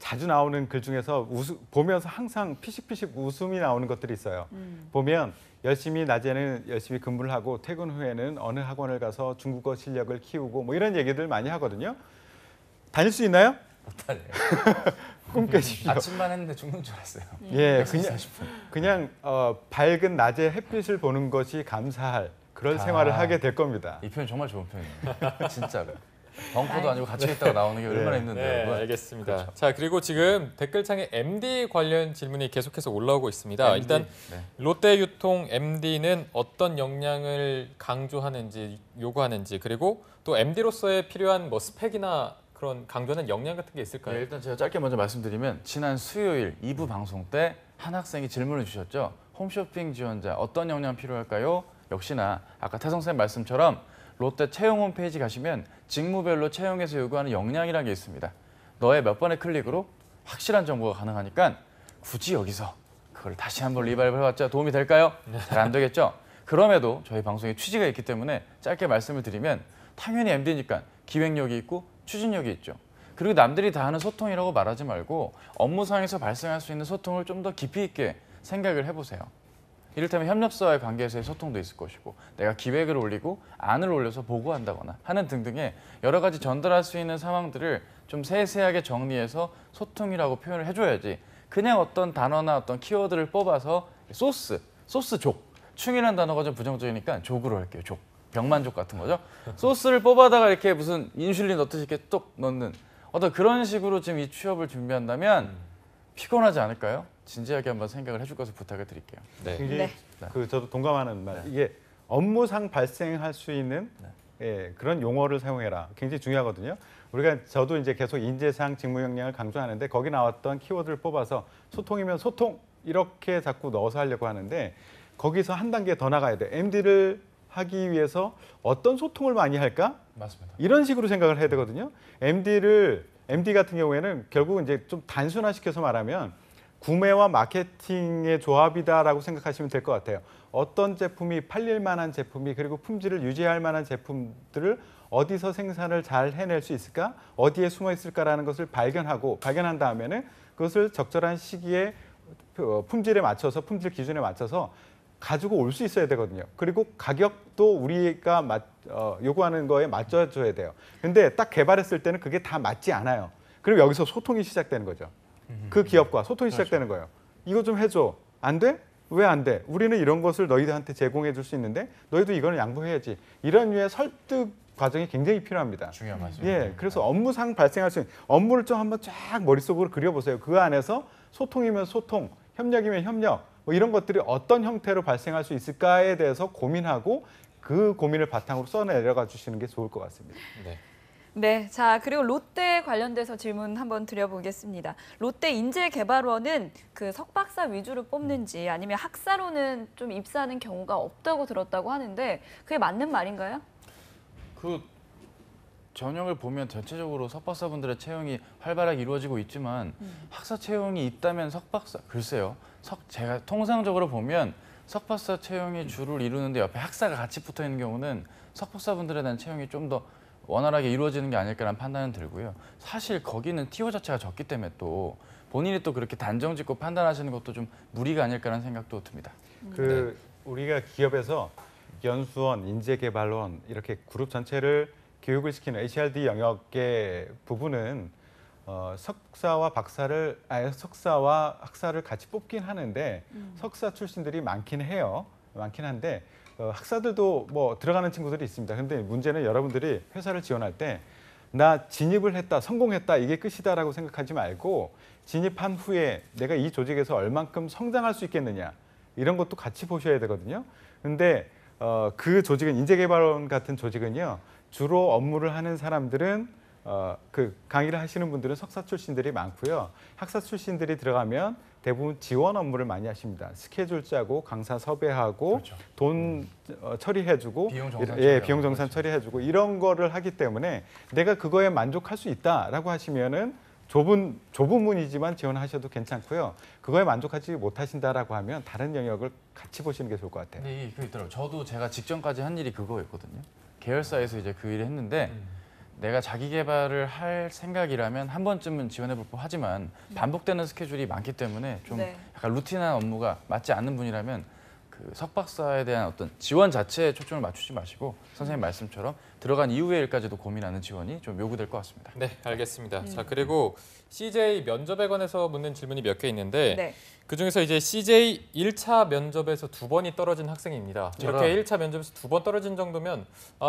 자주 나오는 글 중에서 보면서 항상 피식피식 웃음이 나오는 것들이 있어요. 보면 열심히 낮에는 열심히 근무를 하고 퇴근 후에는 어느 학원을 가서 중국어 실력을 키우고 뭐 이런 얘기들 많이 하거든요. 다닐 수 있나요? 못하네요. 꿈 깨십시오. 아침만 했는데 죽는 줄 알았어요. 예, 그냥 밝은 낮에 햇빛을 보는 것이 감사할 그런 생활을 하게 될 겁니다. 이 표현 정말 좋은 표현이에요. 진짜로. 벙커도 아니고 갇혀 있다가 나오는 게 얼마나 힘든데요. 네, 여러분. 알겠습니다. 그렇죠. 자, 그리고 지금 댓글창에 MD 관련 질문이 계속해서 올라오고 있습니다. 일단 네. 롯데유통 MD는 어떤 역량을 강조하는지 요구하는지 그리고 또 MD로서의 필요한 뭐 스펙이나 그런 강조하는 역량 같은 게 있을까요? 네, 일단 제가 짧게 먼저 말씀드리면 지난 수요일 2부 방송 때 한 학생이 질문을 주셨죠. 홈쇼핑 지원자 어떤 역량 필요할까요? 역시나 아까 태성 쌤 말씀처럼 롯데 채용 홈페이지 가시면 직무별로 채용에서 요구하는 역량이라는 게 있습니다. 너의 몇 번의 클릭으로 확실한 정보가 가능하니까 굳이 여기서 그걸 다시 한번 리바이벌 해봤자 도움이 될까요? 잘 안 되겠죠? 그럼에도 저희 방송에 취지가 있기 때문에 짧게 말씀을 드리면 당연히 MD니까 기획력이 있고 추진력이 있죠. 그리고 남들이 다 하는 소통이라고 말하지 말고 업무상에서 발생할 수 있는 소통을 좀 더 깊이 있게 생각을 해보세요. 이를테면 협력사와의 관계에서의 소통도 있을 것이고 내가 기획을 올리고 안을 올려서 보고한다거나 하는 등등의 여러 가지 전달할 수 있는 상황들을 좀 세세하게 정리해서 소통이라고 표현을 해줘야지 그냥 어떤 단어나 어떤 키워드를 뽑아서 소스족, 충이라는 단어가 좀 부정적이니까 족으로 할게요. 족, 병만족 같은 거죠. 소스를 뽑아다가 이렇게 무슨 인슐린 넣듯이 이렇게 뚝 넣는 어떤 그런 식으로 지금 이 취업을 준비한다면 피곤하지 않을까요? 진지하게 한번 생각을 해줄 것을 부탁을 드릴게요. 네. 굉장히 저도 동감하는 말. 이게 업무상 발생할 수 있는 그런 용어를 사용해라. 굉장히 중요하거든요. 저도 이제 계속 인재상 직무 역량을 강조하는데 거기 나왔던 키워드를 뽑아서 소통이면 소통 이렇게 자꾸 넣어서 하려고 하는데 거기서 한 단계 더 나가야 돼. MD를 하기 위해서 어떤 소통을 많이 할까? 맞습니다. 이런 식으로 생각을 해야 되거든요. MD 같은 경우에는 결국은 이제 좀 단순화시켜서 말하면 구매와 마케팅의 조합이다라고 생각하시면 될 것 같아요. 어떤 제품이 팔릴 만한 제품이 그리고 품질을 유지할 만한 제품들을 어디서 생산을 잘 해낼 수 있을까? 어디에 숨어 있을까라는 것을 발견한 다음에는 그것을 적절한 시기에 품질에 맞춰서 품질 기준에 맞춰서 가지고 올 수 있어야 되거든요. 그리고 가격도 우리가 요구하는 거에 맞춰줘야 돼요. 근데 딱 개발했을 때는 그게 다 맞지 않아요. 그럼 여기서 소통이 시작되는 거죠. 그 기업과 소통이 시작되는 거예요. 이거 좀 해줘. 안 돼? 왜 안 돼? 우리는 이런 것을 너희들한테 제공해 줄 수 있는데 너희도 이거는 양보해야지. 이런 류의 설득 과정이 굉장히 필요합니다. 중요한 말씀입니다. 예, 그래서 업무상 발생할 수 있는 업무를 좀 한번 쫙 머릿속으로 그려보세요. 그 안에서 소통이면 소통, 협력이면 협력, 뭐 이런 것들이 어떤 형태로 발생할 수 있을까에 대해서 고민하고 그 고민을 바탕으로 써내려가 주시는 게 좋을 것 같습니다. 네. 네, 자 그리고 롯데 관련돼서 질문 한번 드려보겠습니다. 롯데 인재개발원은 그 석박사 위주로 뽑는지 아니면 학사로는 좀 입사하는 경우가 없다고 들었다고 하는데 그게 맞는 말인가요? 그 전형을 보면 전체적으로 석박사분들의 채용이 활발하게 이루어지고 있지만 학사 채용이 있다면 석박사 글쎄요. 제가 통상적으로 보면 석박사 채용이 주를 이루는데 옆에 학사가 같이 붙어 있는 경우는 석박사분들에 대한 채용이 좀 더 원활하게 이루어지는 게 아닐까라는 판단은 들고요. 사실 거기는 티오 자체가 적기 때문에 또 본인이 또 그렇게 단정 짓고 판단하시는 것도 좀 무리가 아닐까라는 생각도 듭니다. 우리가 기업에서 연수원, 인재개발원 이렇게 그룹 전체를 교육을 시키는 HRD 영역의 부분은 석사와 학사를 같이 뽑긴 하는데 석사 출신들이 많긴 해요. 많긴 한데 학사들도 뭐 들어가는 친구들이 있습니다. 근데 문제는 여러분들이 회사를 지원할 때 나 진입을 했다, 성공했다 이게 끝이다라고 생각하지 말고 진입한 후에 내가 이 조직에서 얼만큼 성장할 수 있겠느냐 이런 것도 같이 보셔야 되거든요. 근데 그 조직은 인재개발원 같은 조직은요. 주로 업무를 하는 사람들은 그 강의를 하시는 분들은 석사 출신들이 많고요. 학사 출신들이 들어가면 대부분 지원 업무를 많이 하십니다. 스케줄 짜고 강사 섭외하고 그렇죠. 돈 처리해주고 비용 정산 비용 정산 처리해주고 이런 거를 하기 때문에 내가 그거에 만족할 수 있다라고 하시면은 좁은 문이지만 지원하셔도 괜찮고요. 그거에 만족하지 못하신다라고 하면 다른 영역을 같이 보시는 게 좋을 것 같아요. 근데 이게 있더라고요. 저도 제가 직전까지 한 일이 그거였거든요. 계열사에서 이제 그 일을 했는데 내가 자기 개발을 할 생각이라면 한 번쯤은 지원해 볼 법하지만 반복되는 스케줄이 많기 때문에 좀 네. 약간 루틴한 업무가 맞지 않는 분이라면 그 석박사에 대한 어떤 지원 자체에 초점을 맞추지 마시고 선생님 말씀처럼 들어간 이후의 일까지도 고민하는 지원이 좀 요구될 것 같습니다. 네, 알겠습니다. 자, 그리고 CJ 면접에 관해서 묻는 질문이 몇 개 있는데 네. 그중에서 이제 CJ 1차 면접에서 2번이 떨어진 학생입니다. 이렇게 1차 면접에서 2번 떨어진 정도면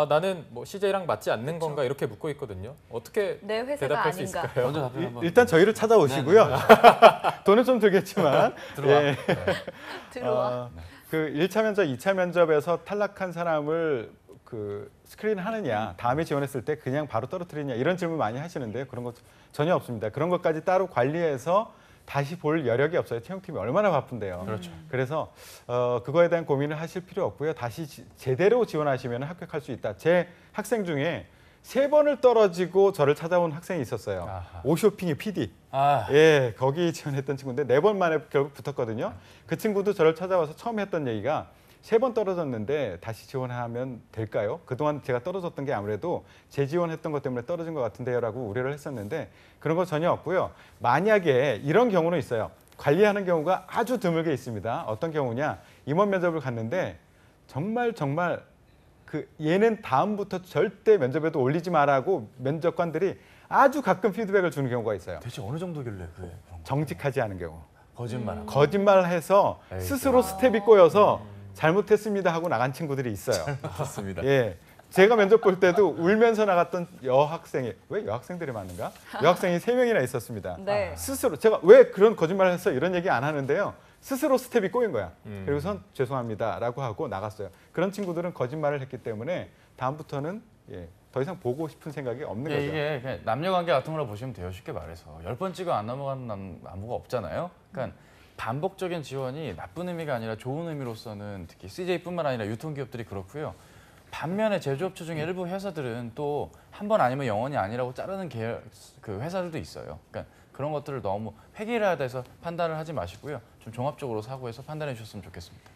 나는 뭐 CJ랑 맞지 않는 건가 이렇게 묻고 있거든요. 어떻게 내 회사가 대답할 수 아닌가. 있을까요? 먼저 답변 한번. 일단 저희를 찾아오시고요. 돈은 좀 들겠지만 들어와. 예. 들어와. 그 1차 면접, 2차 면접에서 탈락한 사람을 그 스크린 하느냐, 다음에 지원했을 때 그냥 바로 떨어뜨리냐 이런 질문 많이 하시는데요. 그런 것 전혀 없습니다. 그런 것까지 따로 관리해서 다시 볼 여력이 없어요. 채용팀이 얼마나 바쁜데요. 그렇죠. 그래서 그거에 대한 고민을 하실 필요 없고요. 다시 제대로 지원하시면 합격할 수 있다. 제 학생 중에 3번을 떨어지고 저를 찾아온 학생이 있었어요. 아하. 오쇼핑의 PD. 아, 예, 거기 지원했던 친구인데 4번 만에 결국 붙었거든요. 그 친구도 저를 찾아와서 처음 했던 얘기가 3번 떨어졌는데 다시 지원하면 될까요? 그동안 제가 떨어졌던 게 아무래도 재지원했던 것 때문에 떨어진 것 같은데요 라고 우려를 했었는데 그런 거 전혀 없고요. 만약에 이런 경우는 있어요. 관리하는 경우가 아주 드물게 있습니다. 어떤 경우냐. 임원 면접을 갔는데 정말 그 얘는 다음부터 절대 면접에도 올리지 마라고 면접관들이 아주 가끔 피드백을 주는 경우가 있어요. 대체 어느 정도길래 그래? 정직하지 않은 경우. 거짓말하고. 거짓말을 해서 에이, 스스로 스텝이 꼬여서 잘못했습니다 하고 나간 친구들이 있어요. 맞습니다. 예. 제가 면접 볼 때도 울면서 나갔던 여학생이, 왜 여학생들이 많은가? 여학생이 3명이나 있었습니다. 네. 스스로 제가 왜 그런 거짓말을 했어 이런 얘기 안 하는데요. 스스로 스텝이 꼬인 거야. 그리고선 죄송합니다라고 하고 나갔어요. 그런 친구들은 거짓말을 했기 때문에 다음부터는 더 이상 보고 싶은 생각이 없는 거죠. 이게 그냥 남녀관계 같은 걸로 보시면 돼요. 쉽게 말해서 10번 찍어 안 넘어가는 나무가 없잖아요. 그러니까 반복적인 지원이 나쁜 의미가 아니라 좋은 의미로서는 특히 CJ뿐만 아니라 유통기업들이 그렇고요. 반면에 제조업체 중에 일부 회사들은 또 한 번 아니면 영원히 아니라고 자르는 계열 그 회사들도 있어요. 그러니까 그런 것들을 너무 획일화돼서 판단을 하지 마시고요. 좀 종합적으로 사고해서 판단해 주셨으면 좋겠습니다.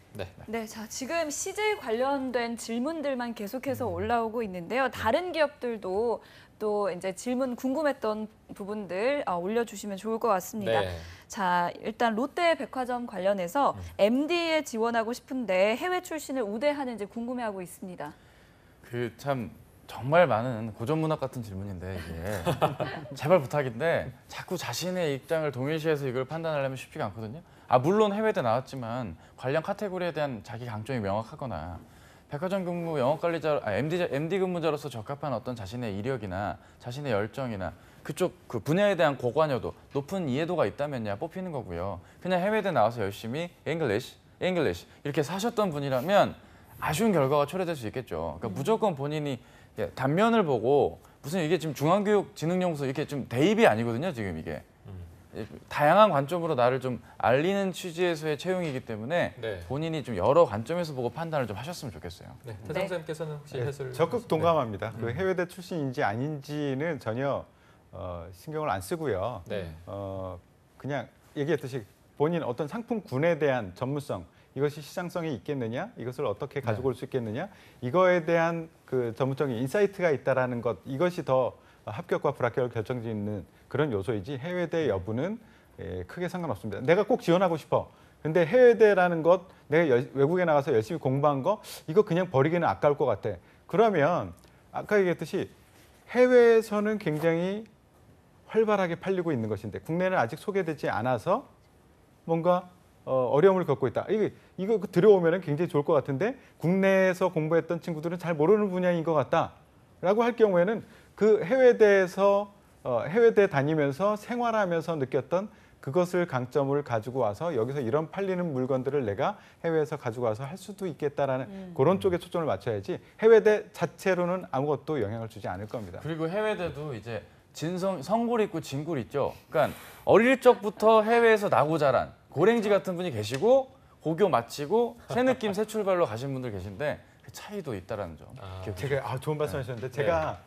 네, 자 지금 CJ 관련된 질문들만 계속해서 올라오고 있는데요. 다른 기업들도 또 이제 질문 궁금했던 부분들 올려주시면 좋을 것 같습니다. 네. 자, 일단 롯데백화점 관련해서 MD에 지원하고 싶은데 해외 출신을 우대하는지 궁금해하고 있습니다. 그 참 정말 많은 고전문학 같은 질문인데 이게 제발 부탁인데 자꾸 자신의 입장을 동일시해서 이걸 판단하려면 쉽지가 않거든요. 물론 해외대 나왔지만 관련 카테고리에 대한 자기 강점이 명확하거나 백화점 근무 영업관리자, MD 근무자로서 적합한 어떤 자신의 이력이나 자신의 열정이나 그쪽 그 분야에 대한 고관여도, 높은 이해도가 있다면야 뽑히는 거고요. 그냥 해외대 나와서 열심히 English 이렇게 사셨던 분이라면 아쉬운 결과가 초래될 수 있겠죠. 그러니까 무조건 본인이 단면을 보고 무슨 이게 지금 중앙교육진흥연구소 이렇게 좀 대입이 아니거든요. 지금 이게. 다양한 관점으로 나를 좀 알리는 취지에서의 채용이기 때문에 네. 본인이 좀 여러 관점에서 보고 판단을 좀 하셨으면 좋겠어요. 네. 태상 선생님께서는 혹시 해설 적극 동감합니다. 그 해외대 출신인지 아닌지는 전혀 신경을 안 쓰고요. 네. 그냥 얘기했듯이 본인 어떤 상품군에 대한 전문성, 이것이 시장성이 있겠느냐, 이것을 어떻게 가지고 올 수 있겠느냐, 이거에 대한 그 전문적인 인사이트가 있다라는 것, 이것이 더 합격과 불합격을 결정짓는 그런 요소이지 해외대 여부는 크게 상관없습니다. 내가 꼭 지원하고 싶어. 근데 해외대라는 것, 내가 외국에 나가서 열심히 공부한 거, 이거 그냥 버리기는 아까울 것 같아. 그러면 아까 얘기했듯이 해외에서는 굉장히 활발하게 팔리고 있는 것인데 국내는 아직 소개되지 않아서 뭔가 어려움을 겪고 있다. 이거 들어오면 굉장히 좋을 것 같은데 국내에서 공부했던 친구들은 잘 모르는 분야인 것 같다라고 할 경우에는 그 해외대에서 해외대 다니면서 생활하면서 느꼈던 그것을 강점을 가지고 와서 여기서 이런 팔리는 물건들을 내가 해외에서 가지고 와서 할 수도 있겠다라는 그런 쪽에 초점을 맞춰야지 해외대 자체로는 아무것도 영향을 주지 않을 겁니다. 그리고 해외대도 이제 성골 있고 진골 있죠. 그러니까 어릴 적부터 해외에서 나고 자란 고랭지 같은 분이 계시고 고교 마치고 새 느낌 새 출발로 가신 분들 계신데 그 차이도 있다라는 점. 기억해 주세요. 제가 좋은 말씀하셨는데 제가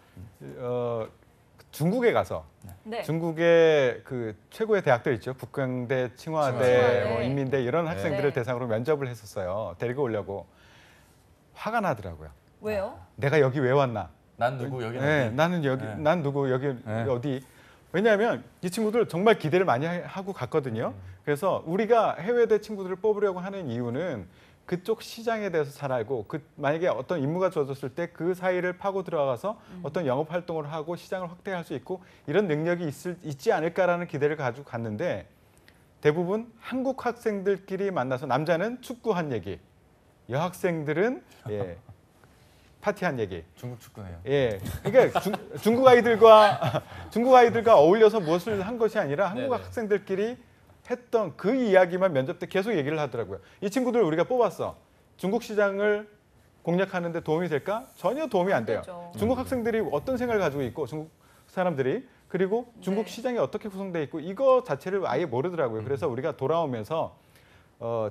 중국에 가서 네. 중국의 그 최고의 대학들 있죠. 북경대, 칭화대, 칭화대. 뭐 인민대 이런 네. 학생들을 네. 대상으로 면접을 했었어요. 데리고 오려고. 화가 나더라고요. 왜요? 내가 여기 왜 왔나? 난 누구 여기는 네, 어디? 나는 여기, 네. 난 누구 여기 네. 어디? 왜냐하면 이 친구들 정말 기대를 많이 하고 갔거든요. 그래서 우리가 해외대 친구들을 뽑으려고 하는 이유는 그쪽 시장에 대해서 잘 알고 만약에 어떤 임무가 주어졌을 때 그 사이를 파고 들어가서 어떤 영업 활동을 하고 시장을 확대할 수 있고 이런 능력이 있지 않을까라는 기대를 가지고 갔는데 대부분 한국 학생들끼리 만나서 남자는 축구한 얘기, 여학생들은 파티한 얘기. 중국 축구네요. 예, 그러니까 중국 아이들과 어울려서 무엇을 한 것이 아니라 한국 네네. 학생들끼리 했던 그 이야기만 면접 때 계속 얘기를 하더라고요. 이 친구들 우리가 뽑았어. 중국 시장을 공략하는데 도움이 될까? 전혀 도움이 안 돼요. 되죠. 중국 학생들이 어떤 생각을 가지고 있고 중국 사람들이 그리고 중국 네. 시장이 어떻게 구성돼 있고 이거 자체를 아예 모르더라고요. 그래서 우리가 돌아오면서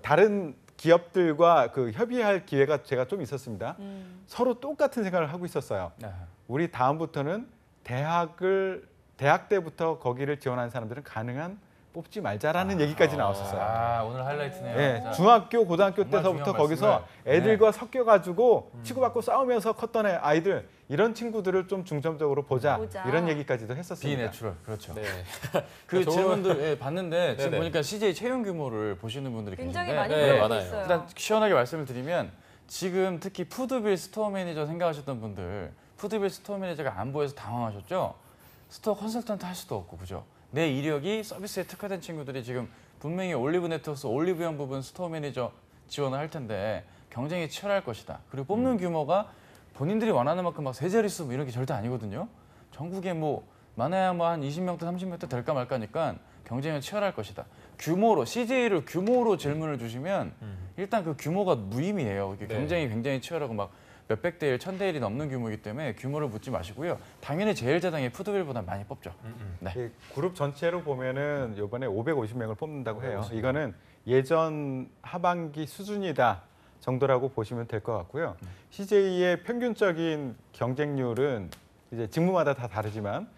다른 기업들과 그 협의할 기회가 제가 좀 있었습니다. 서로 똑같은 생각을 하고 있었어요. 우리 다음부터는 대학 때부터 거기를 지원하는 사람들은 가능한 뽑지 말자라는 얘기까지 나왔었어요. 아, 오늘 하이라이트네요. 예, 자, 중학교, 고등학교 정말 때서부터 중요한 거기서 말씀을. 애들과 섞여가지고 치고받고 싸우면서 컸던 아이들 이런 친구들을 좀 중점적으로 보자. 보자. 이런 얘기까지도 했었습니다. 비내추럴 그렇죠. 네. 그 좋은- 질문들 봤는데 지금 네네. 보니까 CJ 채용 규모를 보시는 분들이 굉장히 계신데 많이 네, 들어가 많아요. 있어요. 일단 시원하게 말씀을 드리면 지금 특히 푸드빌 스토어 매니저 생각하셨던 분들 푸드빌 스토어 매니저가 안 보여서 당황하셨죠? 스토어 컨설턴트 할 수도 없고 그죠? 내 이력이 서비스에 특화된 친구들이 지금 분명히 올리브 네트워크 올리브영 부분 스토어 매니저 지원을 할 텐데 경쟁이 치열할 것이다. 그리고 뽑는 규모가 본인들이 원하는 만큼 막 세 자릿수 뭐 이런 게 절대 아니거든요. 전국에 뭐 많아야 뭐 한 20명대 30명대 될까 말까니까 경쟁은 치열할 것이다. 규모로 CJ를 규모로 질문을 주시면 일단 그 규모가 무의미해요. 이게 네. 경쟁이 굉장히 치열하고 막 몇백 대 1, 1000대 1이 넘는 규모이기 때문에 규모를 묻지 마시고요. 당연히 제일제당이 푸드빌보다 많이 뽑죠. 네. 이 그룹 전체로 보면은 이번에 550명을 뽑는다고 해요. 이거는 예전 하반기 수준이다 정도라고 보시면 될 것 같고요. CJ의 평균적인 경쟁률은 이제 직무마다 다 다르지만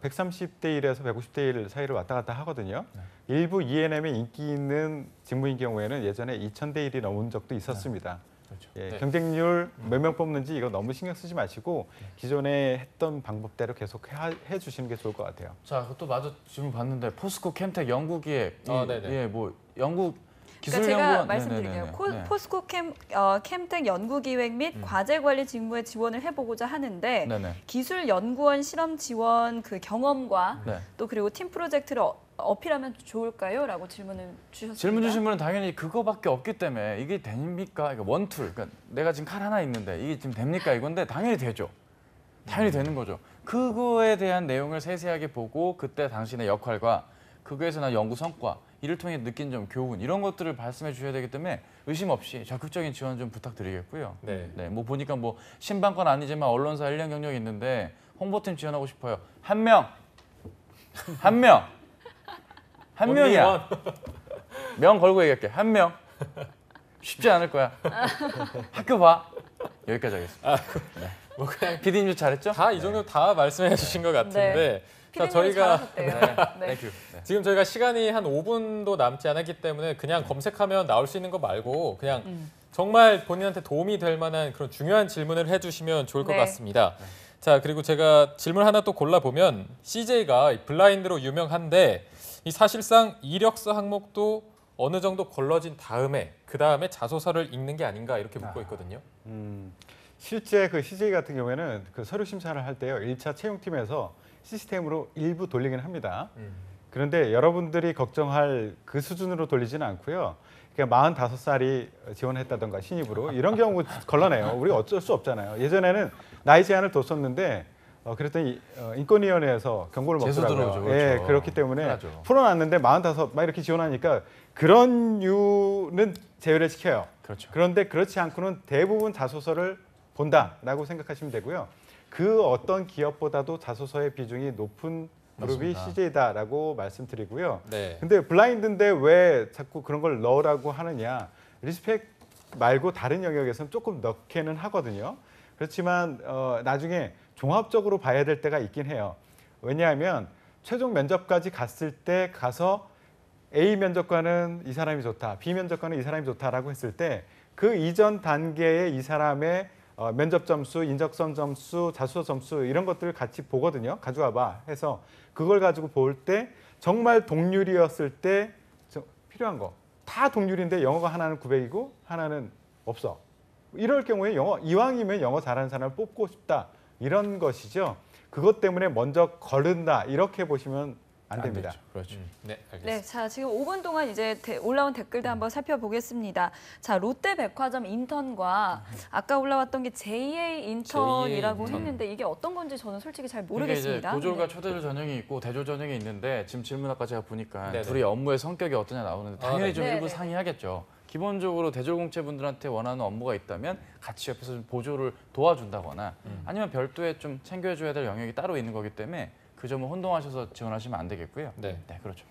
130대 1에서 150대 1 사이를 왔다 갔다 하거든요. 일부 E&M에 인기 있는 직무인 경우에는 예전에 2000대 1이 넘은 적도 있었습니다. 그렇죠. 예, 네. 경쟁률 몇 명 뽑는지 이거 너무 신경 쓰지 마시고 기존에 했던 방법대로 계속 해주시는 게 좋을 것 같아요. 자, 그것도 마저 질문 봤는데 포스코 캠텍 연구기획 네네. 예, 뭐 연구 기술 그러니까 제가 연구원 말씀드릴게요. 네네네네. 포스코 캠텍 연구기획 및 과제관리 직무에 지원을 해보고자 하는데 네네. 기술연구원 실험 지원 그 경험과 네. 또 그리고 팀 프로젝트를 어필하면 좋을까요? 라고 질문을 주셨습니다. 질문 주신 분은 당연히 그거밖에 없기 때문에 이게 됩니까? 이거 원툴. 그러니까 내가 지금 칼 하나 있는데 이게 지금 됩니까? 이건데 당연히 되죠. 당연히 되는 거죠. 그거에 대한 내용을 세세하게 보고 그때 당신의 역할과 그거에서 난 연구 성과 이를 통해 느낀 점, 교훈 이런 것들을 말씀해 주셔야 되기 때문에 의심 없이 적극적인 지원 좀 부탁드리겠고요. 네. 네, 뭐 보니까 뭐 신방권 아니지만 언론사 1년 경력이 있는데 홍보팀 지원하고 싶어요. 한 명. 한 명이야. 명 걸고 얘기할게. 한 명. 쉽지 않을 거야. 학교 봐. 여기까지 하겠습니다. 뭐 그냥 PD님 잘했죠? 다 이 정도 다 말씀해 주신 것 같은데 자, 피디님이 저희가 잘하셨대요. 네. 땡큐. 네. 지금 저희가 시간이 한 5분도 남지 않았기 때문에 그냥 검색하면 나올 수 있는 거 말고 그냥 정말 본인한테 도움이 될 만한 그런 중요한 질문을 해주시면 좋을 것 네. 같습니다. 자, 그리고 제가 질문 하나 또 골라보면 CJ가 블라인드로 유명한데 이 사실상 이력서 항목도 어느 정도 걸러진 다음에 그 다음에 자소서를 읽는 게 아닌가 이렇게 묻고 있거든요. 실제 그 CJ 같은 경우에는 그 서류 심사를 할 때요. 1차 채용팀에서 시스템으로 일부 돌리긴 합니다. 그런데 여러분들이 걱정할 그 수준으로 돌리지는 않고요. 그러니까 45살이 지원했다던가 신입으로 이런 경우 걸러내요. 우리가 어쩔 수 없잖아요. 예전에는 나이 제한을 뒀었는데 그랬더니 인권위원회에서 경고를 재수 먹더라고요. 들어오죠. 예, 그렇죠. 그렇기 때문에 큰일 나죠. 풀어놨는데 45 막 이렇게 지원하니까 그런 이유는 제외를 시켜요. 그렇죠. 그런데 그렇지 않고는 대부분 자소서를 본다라고 생각하시면 되고요. 그 어떤 기업보다도 자소서의 비중이 높은 그룹이 맞습니다. CJ다라고 말씀드리고요. 네. 근데 블라인드인데 왜 자꾸 그런 걸 넣으라고 하느냐? 리스펙 말고 다른 영역에서는 조금 넣기는 하거든요. 그렇지만 나중에 종합적으로 봐야 될 때가 있긴 해요. 왜냐하면 최종 면접까지 갔을 때 가서 A 면접관은 이 사람이 좋다, B 면접관은 이 사람이 좋다라고 했을 때 그 이전 단계의 이 사람의 면접 점수, 인적성 점수, 자소서 점수 이런 것들을 같이 보거든요. 가져와봐 해서 그걸 가지고 볼 때 정말 동률이었을 때 필요한 거 다 동률인데 영어가 하나는 900이고 하나는 없어. 이럴 경우에 이왕이면 영어 잘하는 사람을 뽑고 싶다 이런 것이죠. 그것 때문에 먼저 거른다 이렇게 보시면 안 됩니다. 되죠. 그렇죠. 네, 알겠습니다. 네, 자 지금 5분 동안 이제 올라온 댓글도 한번 살펴보겠습니다. 자 롯데백화점 인턴과 아까 올라왔던 게 JA 인턴이라고 인턴. 했는데 이게 어떤 건지 저는 솔직히 잘 이게 모르겠습니다. 이제 고졸과 네. 초졸 전형이 있고 대졸 전형이 있는데 지금 질문 아까 제가 보니까 네네. 둘이 업무의 성격이 어떠냐 나오는데 당연히 네. 좀 네네. 일부 상이하겠죠. 기본적으로 대졸 공채분들한테 원하는 업무가 있다면 같이 옆에서 좀 보조를 도와준다거나 아니면 별도의 좀 챙겨줘야 될 영역이 따로 있는 거기 때문에 그 점을 혼동하셔서 지원하시면 안 되겠고요. 네. 그렇죠.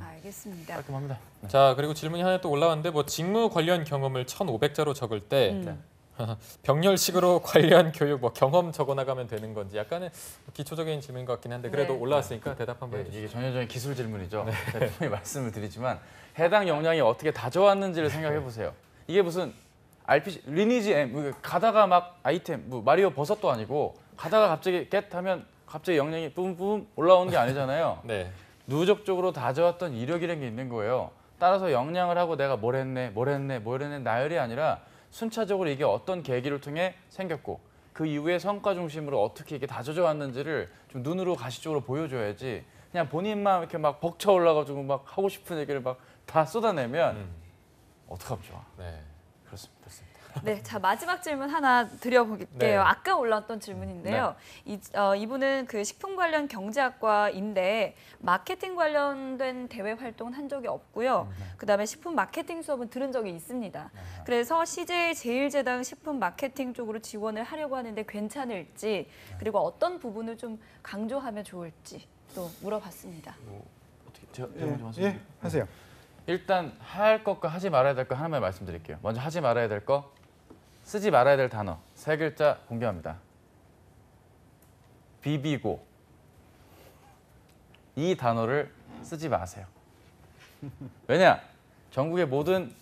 알겠습니다. 깔끔합니다. 네. 자, 그리고 질문이 하나 또 올라왔는데 뭐 직무 관련 경험을 1,500자로 적을 때 병렬식으로 관련 교육 뭐 경험 적어 나가면 되는 건지 약간은 기초적인 질문인 것 같긴 한데 그래도 네. 올라왔으니까 대답 한번 네, 해주시죠. 이게 전형적인 기술 질문이죠. 제가 분명히 말씀을 드리지만 해당 역량이 어떻게 다져왔는지를 생각해 보세요. 이게 무슨 RPG, 리니지 M, 가다가 막 아이템, 뭐 마리오 버섯도 아니고 가다가 갑자기 겟 하면 갑자기 역량이 뿜뿜 올라오는 게 아니잖아요. 네. 누적적으로 다져왔던 이력이라는 게 있는 거예요. 따라서 역량을 하고 내가 뭘 했네 나열이 아니라 순차적으로 이게 어떤 계기를 통해 생겼고 그 이후에 성과 중심으로 어떻게 이게 다져져 왔는지를 좀 눈으로 가시적으로 보여줘야지 그냥 본인만 이렇게 막 벅차 올라가지고 막 하고 싶은 얘기를 막 다 쏟아내면 어떡하면 좋아. 네. 그렇습니다. 네, 자 마지막 질문 하나 드려볼게요. 네. 아까 올라왔던 질문인데요. 이분은 그 식품 관련 경제학과인데 마케팅 관련된 대외 활동은 한 적이 없고요. 그다음에 식품 마케팅 수업은 들은 적이 있습니다. 그래서 CJ 제일제당 식품 마케팅 쪽으로 지원을 하려고 하는데 괜찮을지 그리고 어떤 부분을 좀 강조하면 좋을지 또 물어봤습니다. 어떻게 제가 좀 하세요. 예, 하세요. 일단 할 것과 하지 말아야 될 거 하나만 말씀드릴게요. 먼저 하지 말아야 될 거, 쓰지 말아야 될 단어 3글자 공개합니다. 비비고. 이 단어를 쓰지 마세요. 왜냐? 전국의 모든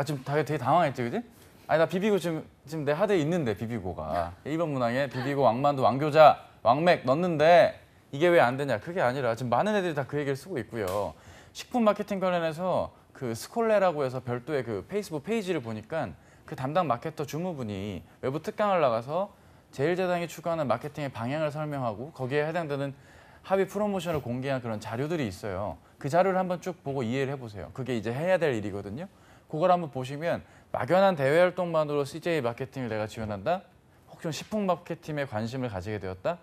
지금 되게 당황했지, 그지? 아니 나 비비고 지금 내 하드에 있는데 비비고가 1번 문항에 비비고 왕만두 왕교자 왕맥 넣는데 이게 왜 안 되냐? 그게 아니라 지금 많은 애들이 다 그 얘기를 쓰고 있고요. 식품 마케팅 관련해서 그 스콜레라고 해서 별도의 그 페이스북 페이지를 보니까 그 담당 마케터 주무분이 외부 특강을 나가서 제일제당이 추구하는 마케팅의 방향을 설명하고 거기에 해당되는 합의 프로모션을 공개한 그런 자료들이 있어요. 그 자료를 한번 쭉 보고 이해를 해보세요. 그게 이제 해야 될 일이거든요. 그걸 한번 보시면 막연한 대외 활동만으로 CJ 마케팅을 내가 지원한다? 혹시 식품 마케팅에 관심을 가지게 되었다?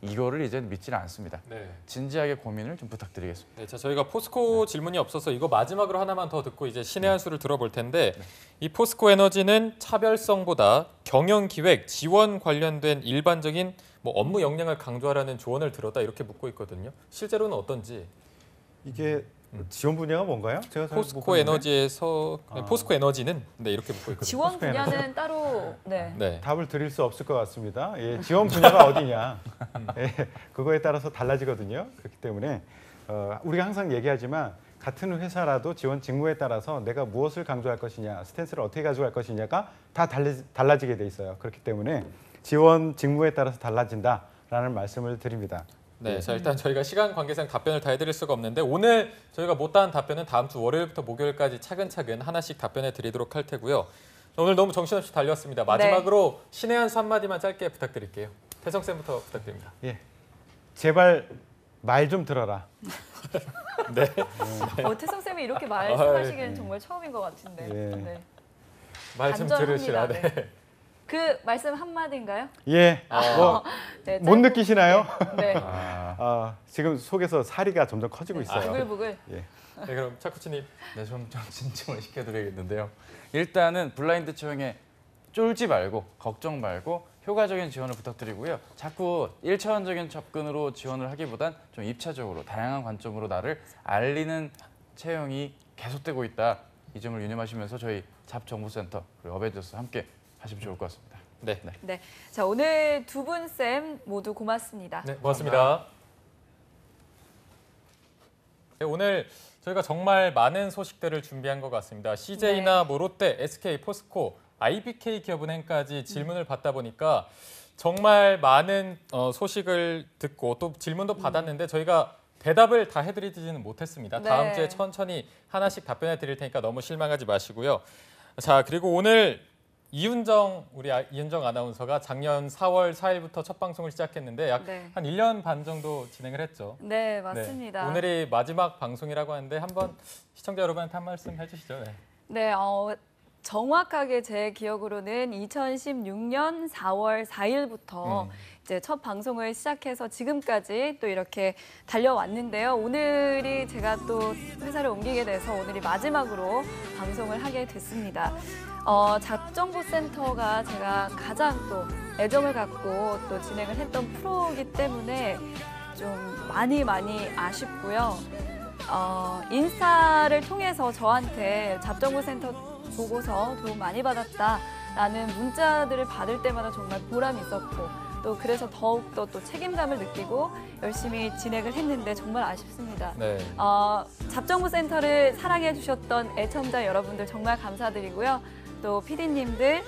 이거를 이제 믿지는 않습니다. 네. 진지하게 고민을 좀 부탁드리겠습니다. 네, 자 저희가 포스코 질문이 없어서 이거 마지막으로 하나만 더 듣고 이제 신의 한 수를 들어볼 텐데 이 포스코 에너지는 차별성보다 경영 기획, 지원 관련된 일반적인 뭐 업무 역량을 강조하라는 조언을 들었다 이렇게 묻고 있거든요. 실제로는 어떤지. 이게 지원 분야가 뭔가요? 제가 잘 못 포스코 봤는데. 에너지에서 포스코 에너지는 네, 이렇게 묻고 있거든요. 지원 포스코 분야는 따로 네. 답을 드릴 수 없을 것 같습니다. 예, 지원 분야가 어디냐, 예, 그거에 따라서 달라지거든요. 그렇기 때문에 우리가 항상 얘기하지만 같은 회사라도 지원 직무에 따라서 내가 무엇을 강조할 것이냐, 스탠스를 어떻게 가져갈 것이냐가 다 달라지게 돼 있어요. 그렇기 때문에 지원 직무에 따라서 달라진다라는 말씀을 드립니다. 네, 자 일단 저희가 시간 관계상 답변을 다 해드릴 수가 없는데 오늘 저희가 못다한 답변은 다음 주 월요일부터 목요일까지 차근차근 하나씩 답변해 드리도록 할 테고요. 오늘 너무 정신없이 달렸습니다. 마지막으로 신의 한 수 한마디만 짧게 부탁드릴게요. 태성 쌤부터 부탁드립니다. 예, 제발 말 좀 들어라. 네. 태성 쌤이 이렇게 말씀하시기는 정말 처음인 것 같은데. 예. 네. 말 좀 간절합니다. 들으시라. 네. 그 말씀 한마디인가요? 예, 네, 못 느끼시나요? 네. 지금 속에서 사리가 점점 커지고 있어요. 부글부글. 예. 네, 그럼 차쿠치님. 네, 좀 진정을 시켜드리겠는데요. 일단은 블라인드 채용에 쫄지 말고 걱정 말고 효과적인 지원을 부탁드리고요. 자꾸 1차원적인 접근으로 지원을 하기보단 좀 입체적으로 다양한 관점으로 나를 알리는 채용이 계속되고 있다. 이 점을 유념하시면서 저희 잡정보센터 그리고 어벤져스 함께 하시면 좋을 것 같습니다. 네. 네. 자, 오늘 두 분 쌤 모두 고맙습니다. 네, 고맙습니다. 네, 오늘 저희가 정말 많은 소식들을 준비한 것 같습니다. CJ나 뭐 롯데, SK, 포스코, IBK 기업은행까지 질문을 받다 보니까 정말 많은 소식을 듣고 또 질문도 받았는데 저희가 대답을 다 해드리지는 못했습니다. 네. 다음 주에 천천히 하나씩 답변해 드릴 테니까 너무 실망하지 마시고요. 자, 그리고 오늘 우리 이은정 아나운서가 작년 4월 4일부터 첫 방송을 시작했는데 약 네. 한 1년 반 정도 진행을 했죠. 네, 맞습니다. 네, 오늘이 마지막 방송이라고 하는데 한번 시청자 여러분한테 한 말씀 해주시죠. 네. 네, 정확하게 제 기억으로는 2016년 4월 4일부터 이제 첫 방송을 시작해서 지금까지 또 이렇게 달려왔는데요. 오늘이 제가 또 회사를 옮기게 돼서 오늘이 마지막으로 방송을 하게 됐습니다. 잡정보센터가 제가 가장 또 애정을 갖고 또 진행을 했던 프로이기 때문에 좀 많이 아쉽고요. 인스타를 통해서 저한테 잡정보센터 보고서 도움 많이 받았다라는 문자들을 받을 때마다 정말 보람이 있었고 또 그래서 더욱더 또 책임감을 느끼고 열심히 진행을 했는데 정말 아쉽습니다. 네. 잡정보센터를 사랑해 주셨던 애청자 여러분들 정말 감사드리고요. 또 PD님들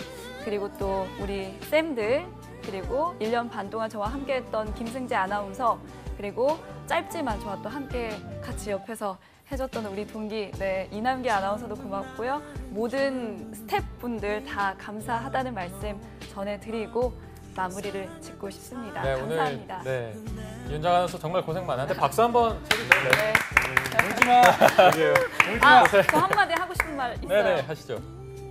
그리고 또 우리 쌤들 그리고 1년 반 동안 저와 함께했던 김승재 아나운서 그리고 짧지만 저와 또 함께 같이 옆에서 해줬던 우리 동기 이남기 아나운서도 고맙고요. 모든 스태프분들 다 감사하다는 말씀 전해드리고 마무리를 짓고 싶습니다. 네, 감사합니다. 오늘 이은정 아나운서 정말 고생 많았는데 박수 한번 쳐주세요. 네. 저 한마디 하고 싶은 말 있어요. 네네, 하시죠.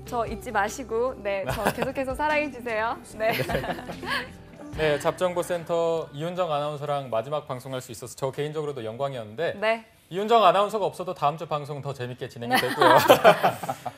저 잊지 마시고 저 계속해서 사랑해 주세요. 네. 네, 잡정보센터 이은정 아나운서랑 마지막 방송할 수 있어서 저 개인적으로도 영광이었는데 네. 이은정 아나운서가 없어도 다음 주 방송 더 재밌게 진행이 되고요.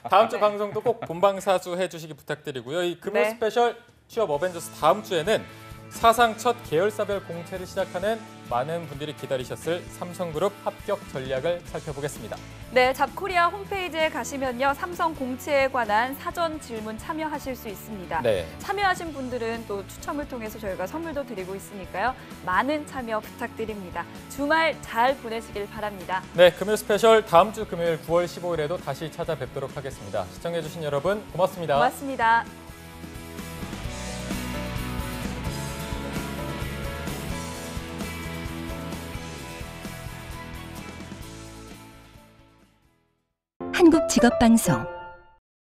다음 주 방송도 꼭 본방사수 해주시기 부탁드리고요. 이 금요 네. 스페셜 취업 어벤져스 다음 주에는 사상 첫 계열사별 공채를 시작하는 많은 분들이 기다리셨을 삼성그룹 합격 전략을 살펴보겠습니다. 네, 잡코리아 홈페이지에 가시면요. 삼성 공채에 관한 사전 질문 참여하실 수 있습니다. 네. 참여하신 분들은 또 추첨을 통해서 저희가 선물도 드리고 있으니까요. 많은 참여 부탁드립니다. 주말 잘 보내시길 바랍니다. 네, 금요 스페셜 다음 주 금요일 9월 15일에도 다시 찾아뵙도록 하겠습니다. 시청해주신 여러분 고맙습니다. 고맙습니다. 한국직업방송